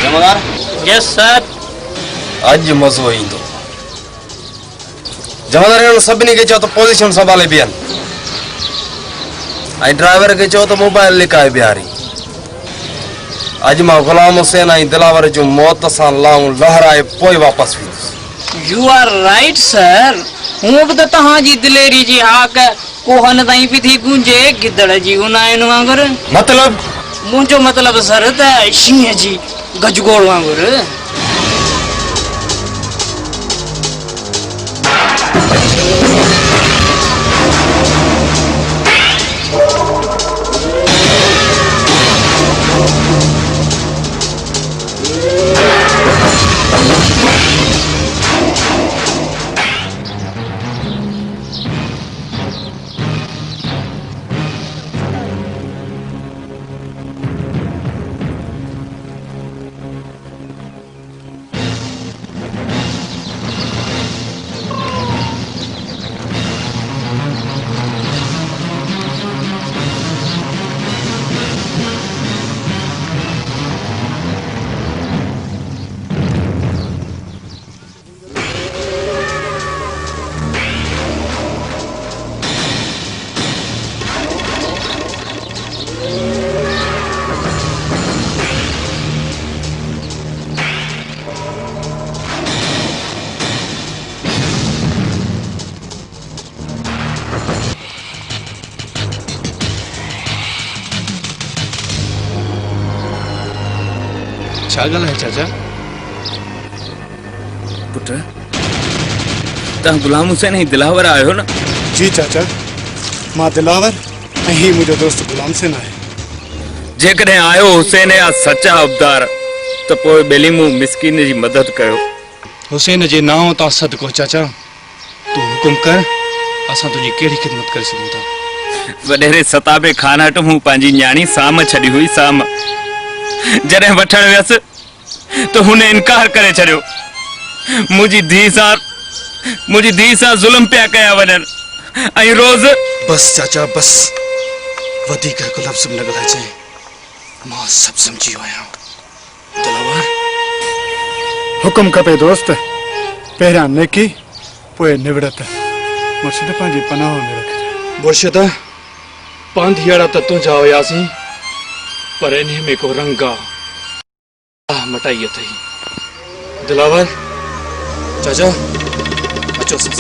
जमादार यस सर आज मज़ो ईंदो। जमादार सभिनी खे चओ त पोजीशन संभाले बीहनि ऐं ड्राइवर खे चओ त मोबाइल लिकाए बीहारी। अॼु मां गुलाम हुसैन ऐं दिलावर जूं मौत सां लाऊं लहराए पोइ वापसि वेंदुसि। You are right sir. हूअं बि त तव्हांजी दिलेरी जी हाक कोहन ताईं पई थी गूंजे गिदड़ जी उनाइनि वांगुरु। मतलब मुंहिंजो मतिलबु सर त शींहं जी गजगोड़ वांगुरु। छा ॻाल्हि आहे चाचा? पुट तव्हां गुलाम हुसैन ऐं दिलावर आहियो न? जी चाचा, मां दिलावर ऐं ही मुंहिंजो दोस्त गुलाम हुसैन आहे। जेकॾहिं आयो हुसैन या सचा अबदार त पोइ ॿेली मूं मिसकीन जी मदद कयो। हुसैन जे नाम तां सदको चाचा, तूं हुकुम कर, असां तुंहिंजी कहिड़ी ख़िदमत करे सघूं था। वॾेरे सताबे खान वटि मूं पंहिंजी न्याणी साम छॾी हुई। साम जॾहिं वठण वियसि त हुन इनकार करे छॾियो। मुंहिंजी धीउ सां ज़ुल्म पिया कया वञनि ऐं रोज़। बस चाचा बस, वधीक हिकु लफ़्ज़ बि न ॻाल्हाइजांइ, मां सभु सम्झी वियो आहियां। दिलावर हुकुम खपे दोस्त, पहिरियां नेकी पोइ निवड़त। मुर्शिद पंहिंजी पनाह में रखिजे। मुर्शिद पांधियाड़ा त तुंहिंजा हुयासीं, पर इन में को रंग आहे मटाई अथई। दिलावर चाचा अचो सां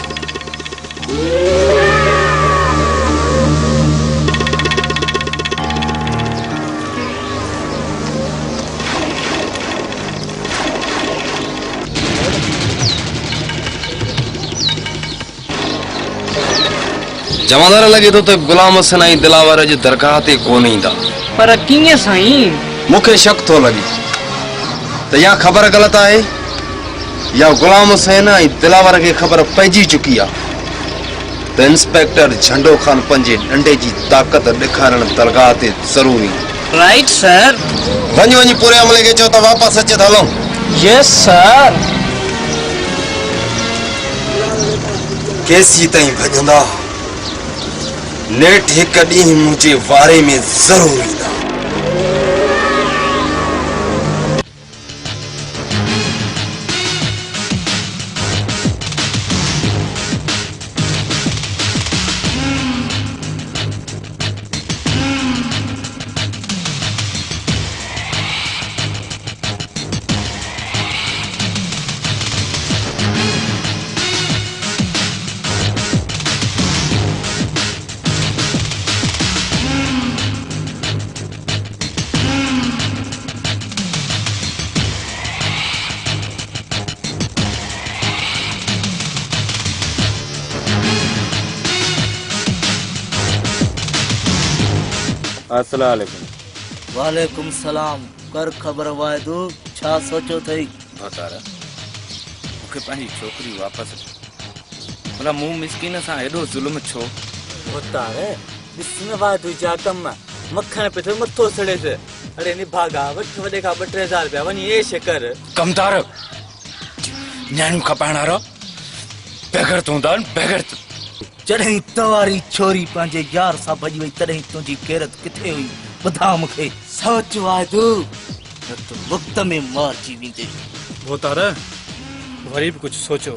जमादार लगे तो गुलाम हुसैन ऐं दिलावर जे दरगाह ते कोन ईंदा। पर कीअं साईं? मूंखे शक थो लॻे त या ख़बर ग़लति आहे या गुलाम हुसैन ऐं दिलावर खे ख़बर पइजी चुकी आहे त इंस्पेक्टर झंडो ख़ान पंहिंजे डंडे जी ताक़त ॾेखारण दरगाह ते ज़रूर ईंदो। Right sir. वञी पूरे अमले खे चओ त वापसि अचे त हलूं। Yes sir. केसी ताईं भॼंदा, नेठ हिकु ॾींहुं मुंहिंजे वारे में ज़रूर ईंदा। अस्सलाम वालेकुम। वालेकुम सलाम। कर खबर वायदो छा सोचो थई? भतारा मूंखे पंहिंजी छोकिरी वापसि भला मूं मिसकीन सां एॾो ज़ुल्म छो? भतारे ॾिस न वायदो जा कम मखण पे तो मथो सड़े से। अरे निभागा वठ वडे का 2000 रुपया वनी ऐश कर। कमदार न्याणू खपाइण वारा बेगरत हूंदा बेगरत। जॾहिं तवारी छोरी पंहिंजे यार सां भॼी वई तॾहिं तुंहिंजी गैरत किथे हुई? ॿुधा मूंखे। सोच वायदो न त वक़्त में मारिजी वेंदे। भोतार वरी भी कुछ सोचो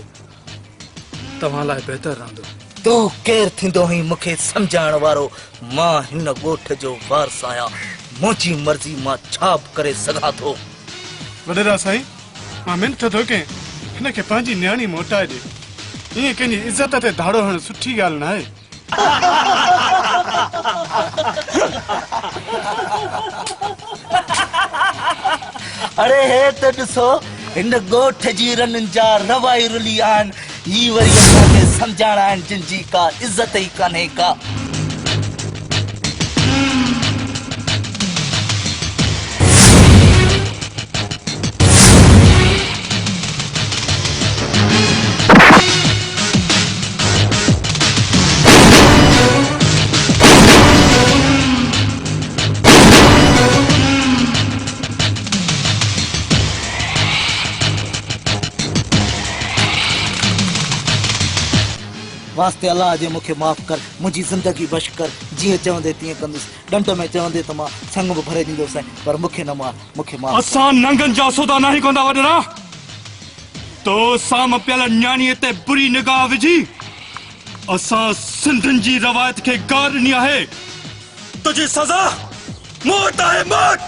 तव्हां लाइ बेहतर रहंदो। तो केर थिंदो ही मुखे समझाण वारो? मां हिन ॻोठ जो वारस आहियां, मुंहिंजी मर्ज़ी मां छा बि करे सघां थो। वॾेरा साईं, मां मिनत थो कयां हिन खे पंहिंजी न्याणी मोटाए ॾे। ईअं कंहिंजी इज़त ते धाड़ो हणणु सुठी ॻाल्हि न आहे। अरे हे त ॾिसो हिन ॻोठ जी रननि जा रवाई रुली आहिनि, ही वरी असांखे सम्झाइणा आहिनि जिन जी का इज़त ई कान्हे का। वास्ते अल्लाह जे मुखे माफ़ कर, मुंहिंजी ज़िंदगी बश कर। जीअं चवंदे तीअं कंदुसि, ॾंड में चवंदे त मां संग बि भरे ॾींदुसि, पर मूंखे न मार, मूंखे माफ़। असां नंगनि जा सौदा नहीं कंदा वॾेरा। तो साम पियल न्याणीअ ते बुरी निगाह विझी असां सिंधनि जी रवायत खे गार ॾिनी आहे। तुंहिंजी सज़ा मौत आहे, मौत।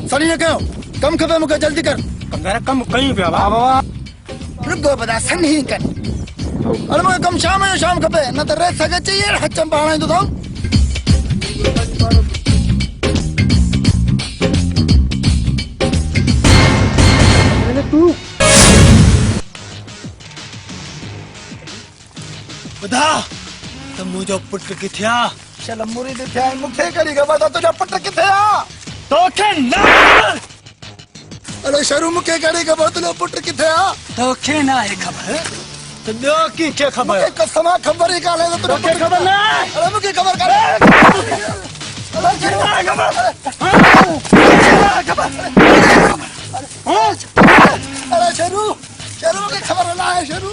सड़ी न कयो, कम खपे मूंखे जल्दी कर। मेरा कम कहीं पिया बाबा। रुको बदा सन ही कर। अरे मूंखे कम शाम जो शाम खपे, न त रेत सगे चाहिए हचम पाणाईंदो थां। तू बुधा त मुंहिंजो पुट किथे आ? चल मुरीद थिया मूंखे कहिड़ी ख़बर त तुंहिंजो पुट किथे आ? तोखे न। अरे शरू मूंखे कहिड़ी ख़बर तुंहिंजो पुट किथे आ? तोखे न आहे ख़बर त ॿियो कंहिंखे ख़बर? मूंखे कसम ख़बर ई कान्हे त तुंहिंजो पुट ख़बर न आहे। अरे मूंखे ख़बर कान्हे। अरे शरू शरू मूंखे ख़बर न आहे। शरू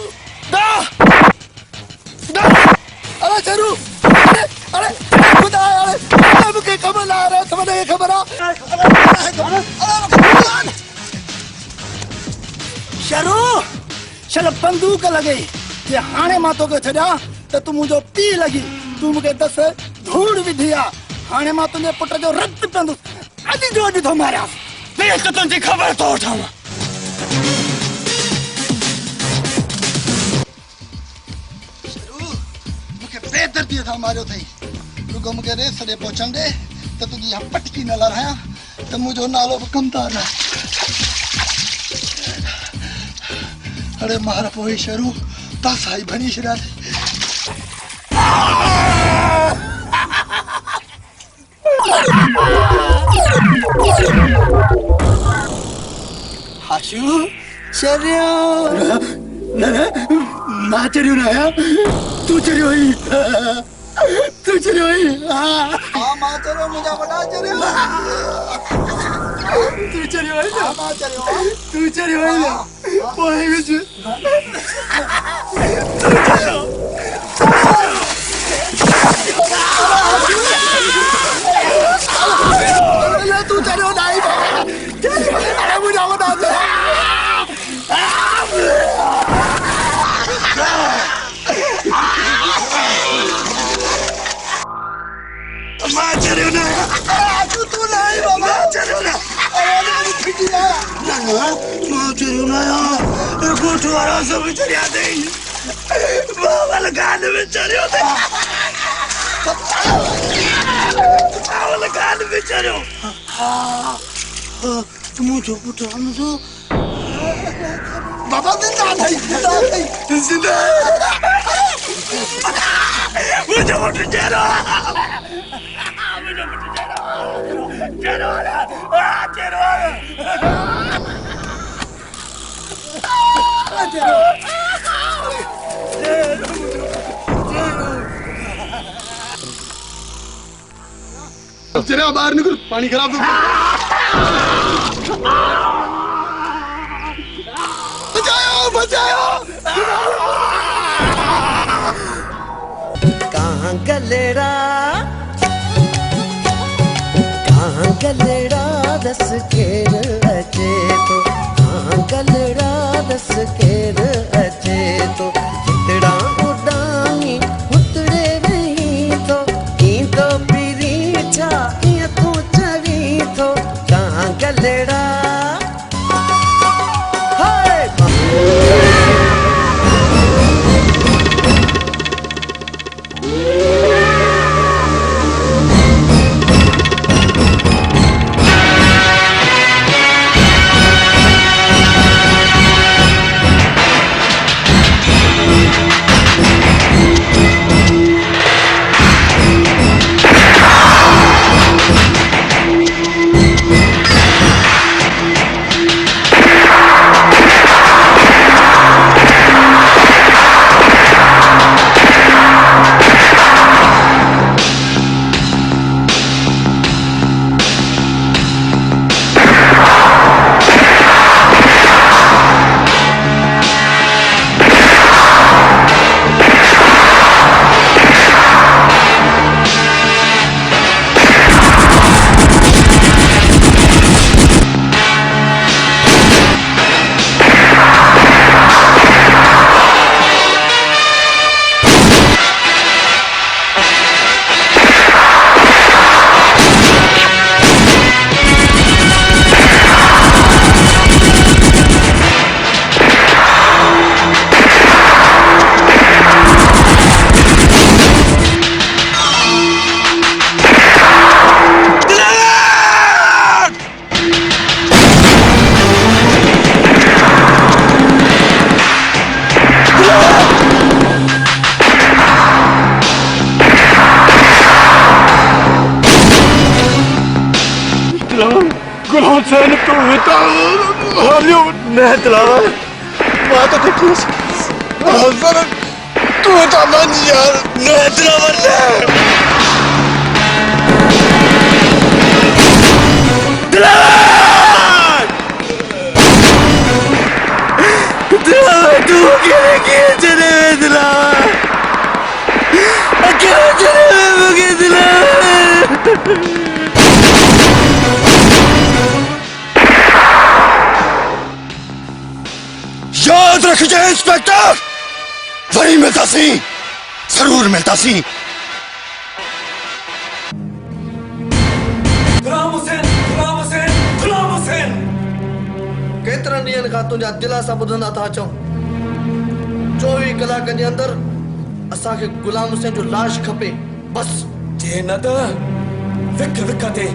अरे शरू अरे खुदा अरे मूंखे ख़बर न आहे। तुमने ख़बर आहे शरू? चल बंदूक लॻे कि हाणे मां तोखे छॾियां त तूं मुंहिंजो पीउ लॻी। तूं मूंखे दस धूड़ विधी आहे। हाणे मां तुंहिंजे पुट जो रत पीअंदुसि। अॼु जो अॼु थो मारियासि। देख त तुंहिंजी ख़बर थो वठां। बेदर्दीअ सां मारियो अथई। रुगो मूंखे रेस ॾे पहुचण ॾे त तुंहिंजी इहा पटकी न लड़ायां त मुंहिंजो नालो बि कमदार आहे। अरे मार पोइ शरू तासाई भणी छॾिया अथई। हाशू चरियो न मां चरियो न आहियां, तूं चरियो हुई। तूं चरियो हुई। हा मां चरियो, मुंहिंजा वॾा चरियो। तूं चरियो हुई न? मां चरियो। तूं चरियो हुई न? पोइ विच तूं चरियो। तूं चरियो न आई। अरे मुंहिंजा वॾा मां चरियो न। चोरी ना गोठ वाला सब चरिया दे बाबा लगान में चरियो दे बाबा लगान में चरियो मुझे पुत्र मुझे बाबा जिंदा नहीं जिंदा मुझे पुत्र चलो मुझे पुत्र चलो चलो बाहर निकल पानी खराब बचाओ कहाँ गलेड़ा दस केर अचे तो कहाँ गलेड़ा दस केर अचे तो हितड़ा उडानी हुतड़े नहीं तो ई तो पीरी छा ईअं तूं चवी थो कहाँ गलेड़ा Sen kuvveta harıyor ne ettiler? Mata tekrar. Sana kuvveta ben ya ne ettiler ne? Dilan! Dilan tu kira cene Dilan. Kira cene bugün Dilan. याद रखिए इंस्पेक्टर वही मिलता सी जरूर मिलता सी गुलाम हुसैन गुलाम हुसैन गुलाम हुसैन केतरनि ॾींहंनि खां तुंहिंजा दिलासा ॿुधंदा था अचूं 24 कलाकनि जे अंदरि असांखे गुलाम हुसैन जो लाश खपे बस जे न त विक विक ते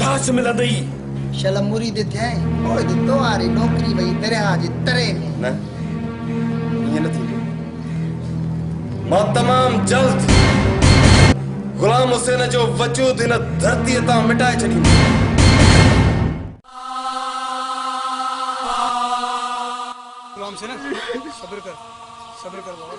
लाश मिलंदई शल मुरीद थियां ओए तो आरी नौकरी वई दरिया जे तरे में न ये न थी मां तमाम जल्द गुलाम हुसैन जो वजूद इन धरती तां मिटाए छॾींदुमि गुलाम हुसैन सब्र कर बाबा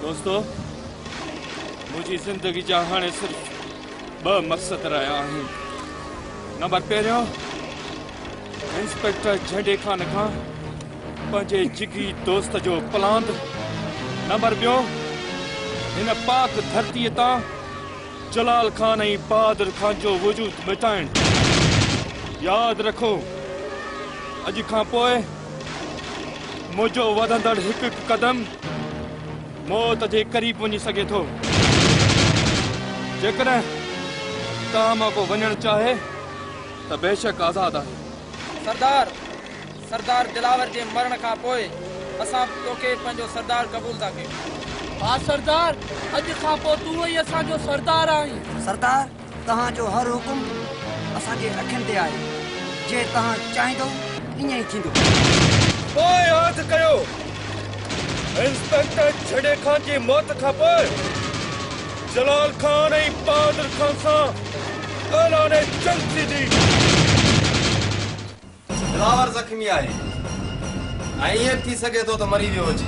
दोस्तों मुझी जिंदगी जा हाणे सिर्फ 2 मक़सद रहिया आहिनि नंबर पहिरियों इंस्पेक्टर झंडे खान खां पंहिंजे जिगी दोस्त जो पलांद नंबर ॿियो हिन पाक धरतीअ तां जलाल खान ऐं बहादुर खान जो वजूद मिटाइण यादि रखो अॼु खां पोइ मुझो वधंदड़ हिकु कदम मौत जे करीब वञी सके थो। जेकॾहिं तव्हां मां को वञणु चाहे त बेशक आज़ाद आहे। सरदार दिलावर जे मरण खां पोइ असां तोखे पंहिंजो सरदार क़बूल था कयूं। हा सरदार, अॼु खां पोइ तूं ई असांजो सरदार आहीं। सरदार, तव्हांजो हर हुकुम असांजे अखियुनि ते आहे। जे तव्हां चाहींदो ईअं ई थींदो। पोइ यादि कयो, इंस्पेक्टर छॾे खान जी मौत खां पोइ जलाल खान ऐं बहादुर खान सां ऐलान जंग थींदी। दिलावर ज़ख़्मी आहे ऐं ईअं थी सघे थो त मरी वियो हुजे।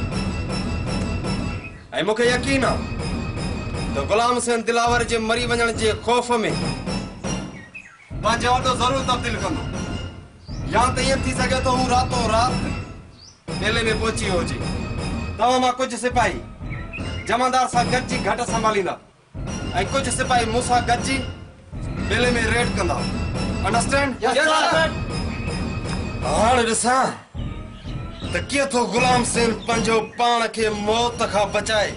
ऐं मूंखे यकीन आहे त गुलाम हुसैन दिलावर जे मरी वञण जे ख़ौफ़ में पंहिंजो वॾो ज़रूरु तब्दील कंदो, या त ईअं थी सघे थो हू रातो राति मेले में पहुची वियो हुजे। तव्हां मां कुझु सिपाही जमादार सां गॾिजी घट संभालींदा ऐं कुझु सिपाही मूंसां गॾिजी मेले में रेड कंदा। अंडरस्टैंड? हाणे ॾिसां त कीअं थो गुलाम हुसैन पंहिंजो पाण खे मौत खां बचाए।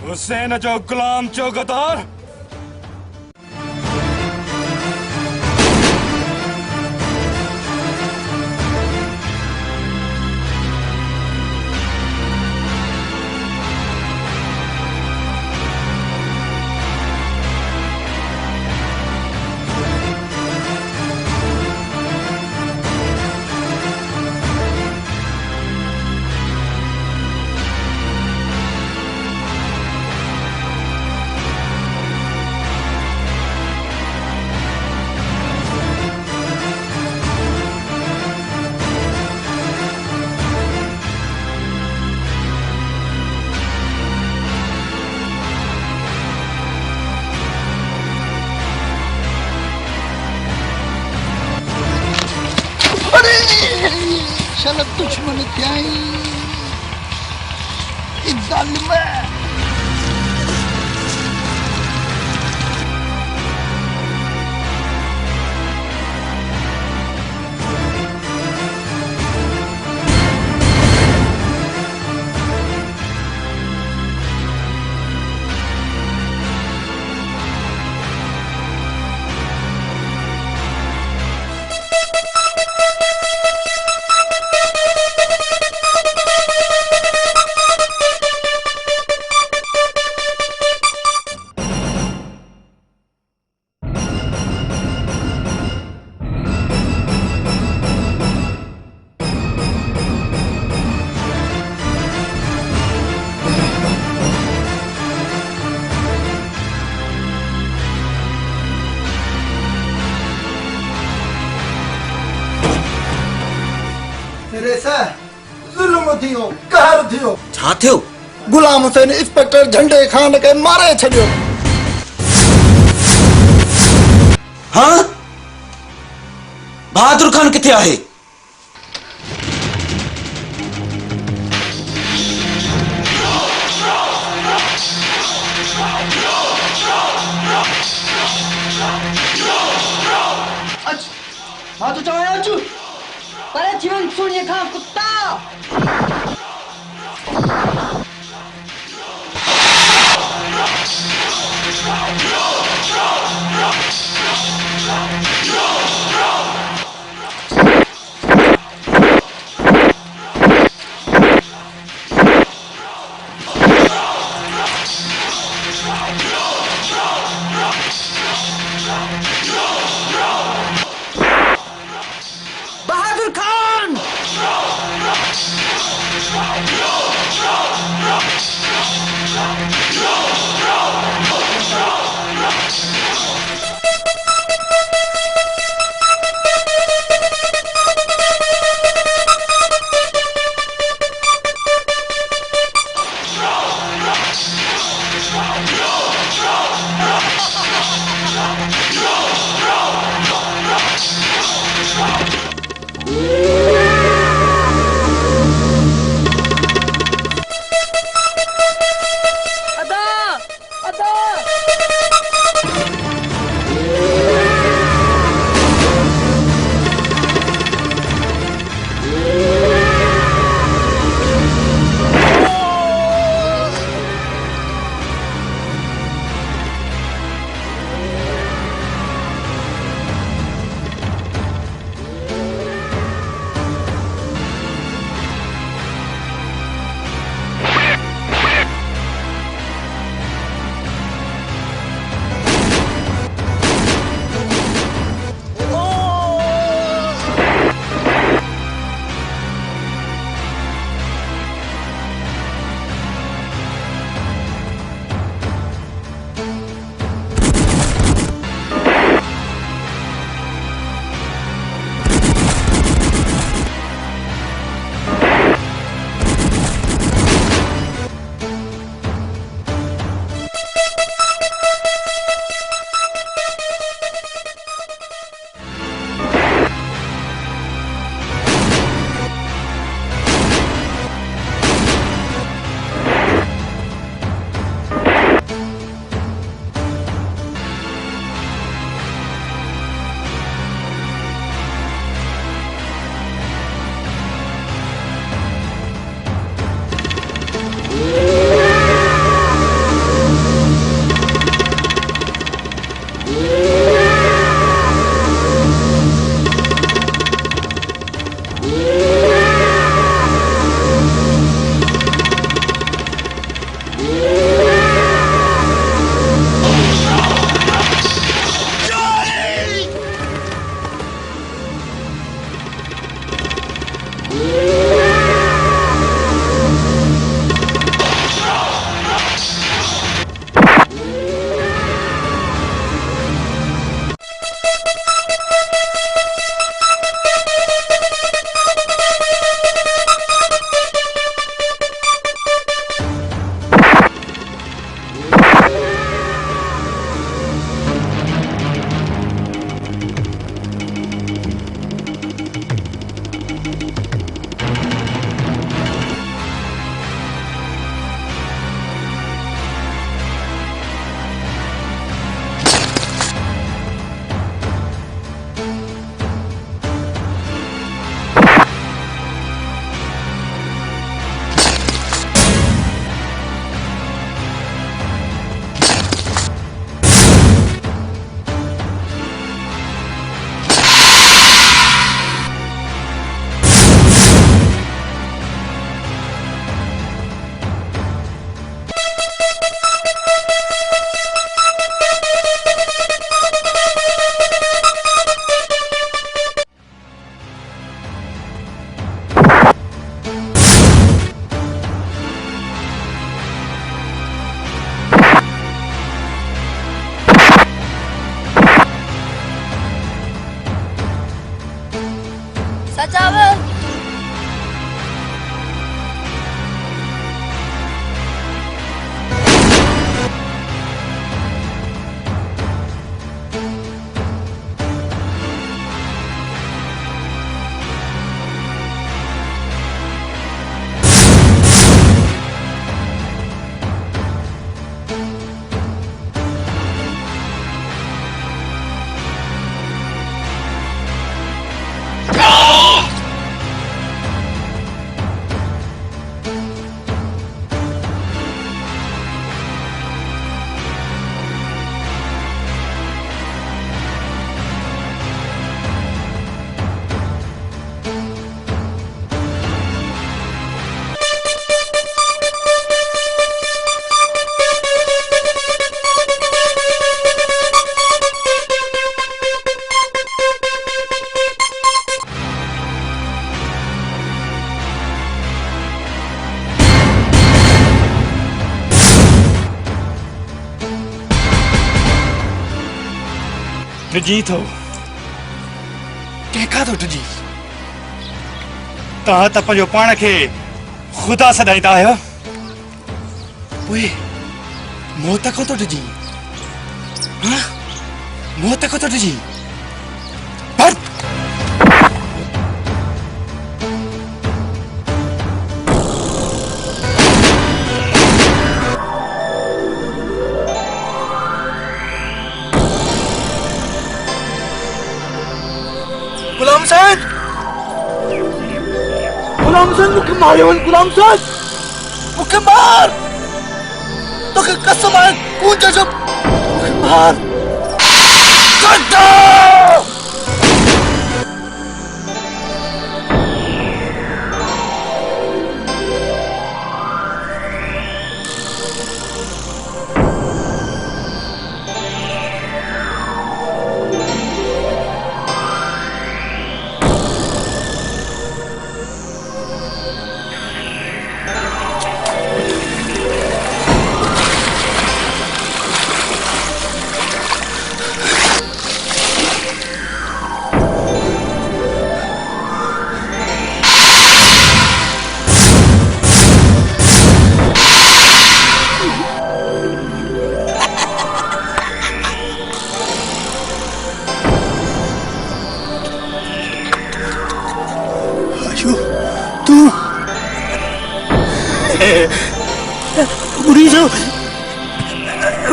हुसैन जो गुलाम जो गद्दार। शाला दुश्मन क्या जालिम है। छा थियो? गुलाम हुसैन इंस्पेक्टर झंडे खान के मारे छड़ियो। हाँ? बहादुर खान किथे आहे? मां तो चवां अचु परे जीवन सुनिए खां कुत्ता। बहादुर खान डिजी थो कंहिंखां थो डिजी तव्हां त पंहिंजो पाण खे ख़ुदा सॾाईंदा आहियो उहे मौत खां थो डिजी हाँ मौत खां थो डिजी गुलाम साहब मुझे मारियो गुलाम साहब मुझे मार तो कसम है कौन जब मुझे मार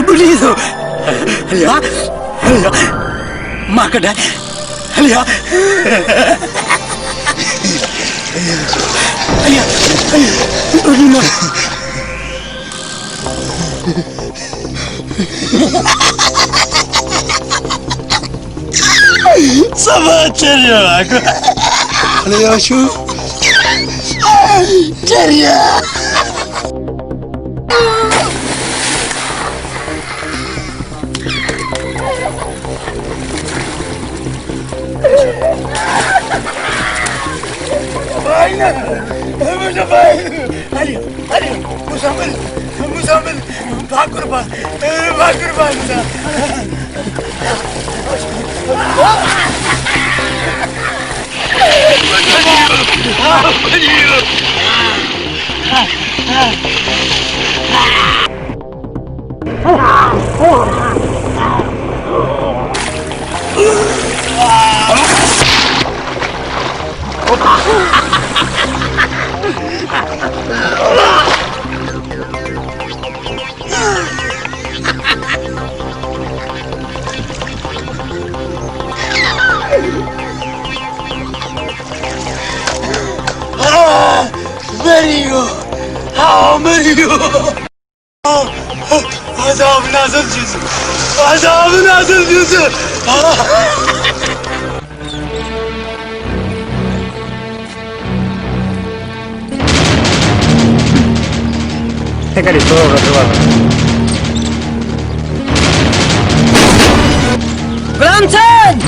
Bonito. Hlia. Makan dah. Hlia. Bonito. Sama ceria aku. Hlia shu. Ceria. मुसाफिर भाग कुर्बान Azab nazil cüzü. Azab nazil cüzü. Tekrar soğuk var. Gramsen!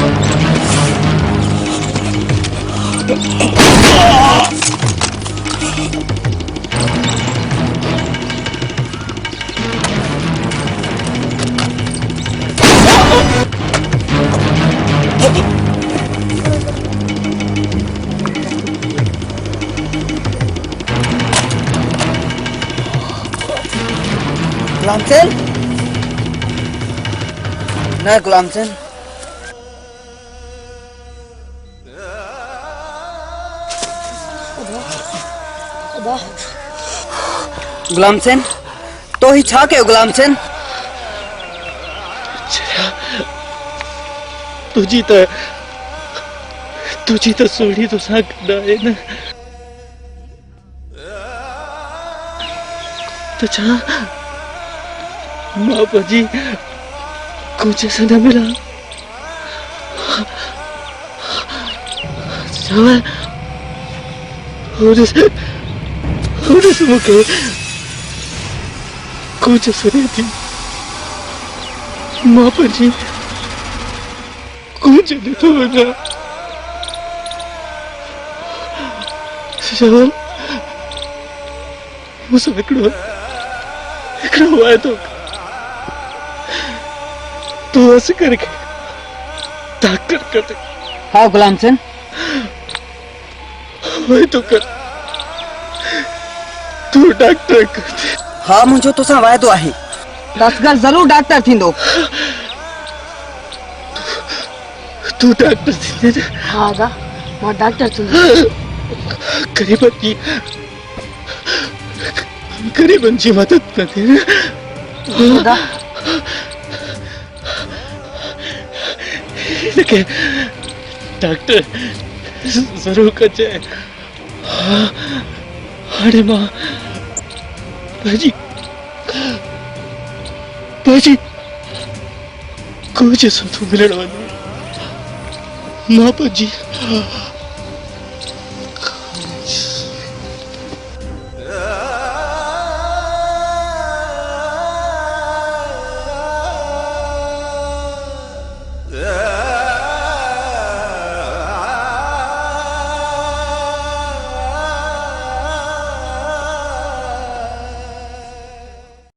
Glamsen? Ne Glamsen? Glamsen? तो ही छा के गुलामसन तुझी तो सोड़ी तो सकता है ना तो छा माँ जी कुछ ऐसा न मिला मुझे कुछ सुनी थी माँ जी कुछ नहीं तो ना शाल मुझे एकड़ो हुआ है तो ऐसे करके डॉक्टर कर दे। हाँ गुलाम सिंह, वही तो कर, तू डॉक्टर कर दे। हाँ मुझे तो सा वायदो आहे, दसगर जरूर डॉक्टर थींदो। तू डॉक्टर थी दे। हाँ गा, मां डॉक्टर थींदो। गरीबन जी मदद करे। लेकिन डॉक्टर जरूर कचे। हाँ अरे माँ भाजी भाजी कुछ संतु मिलण वाली माँ भाजी।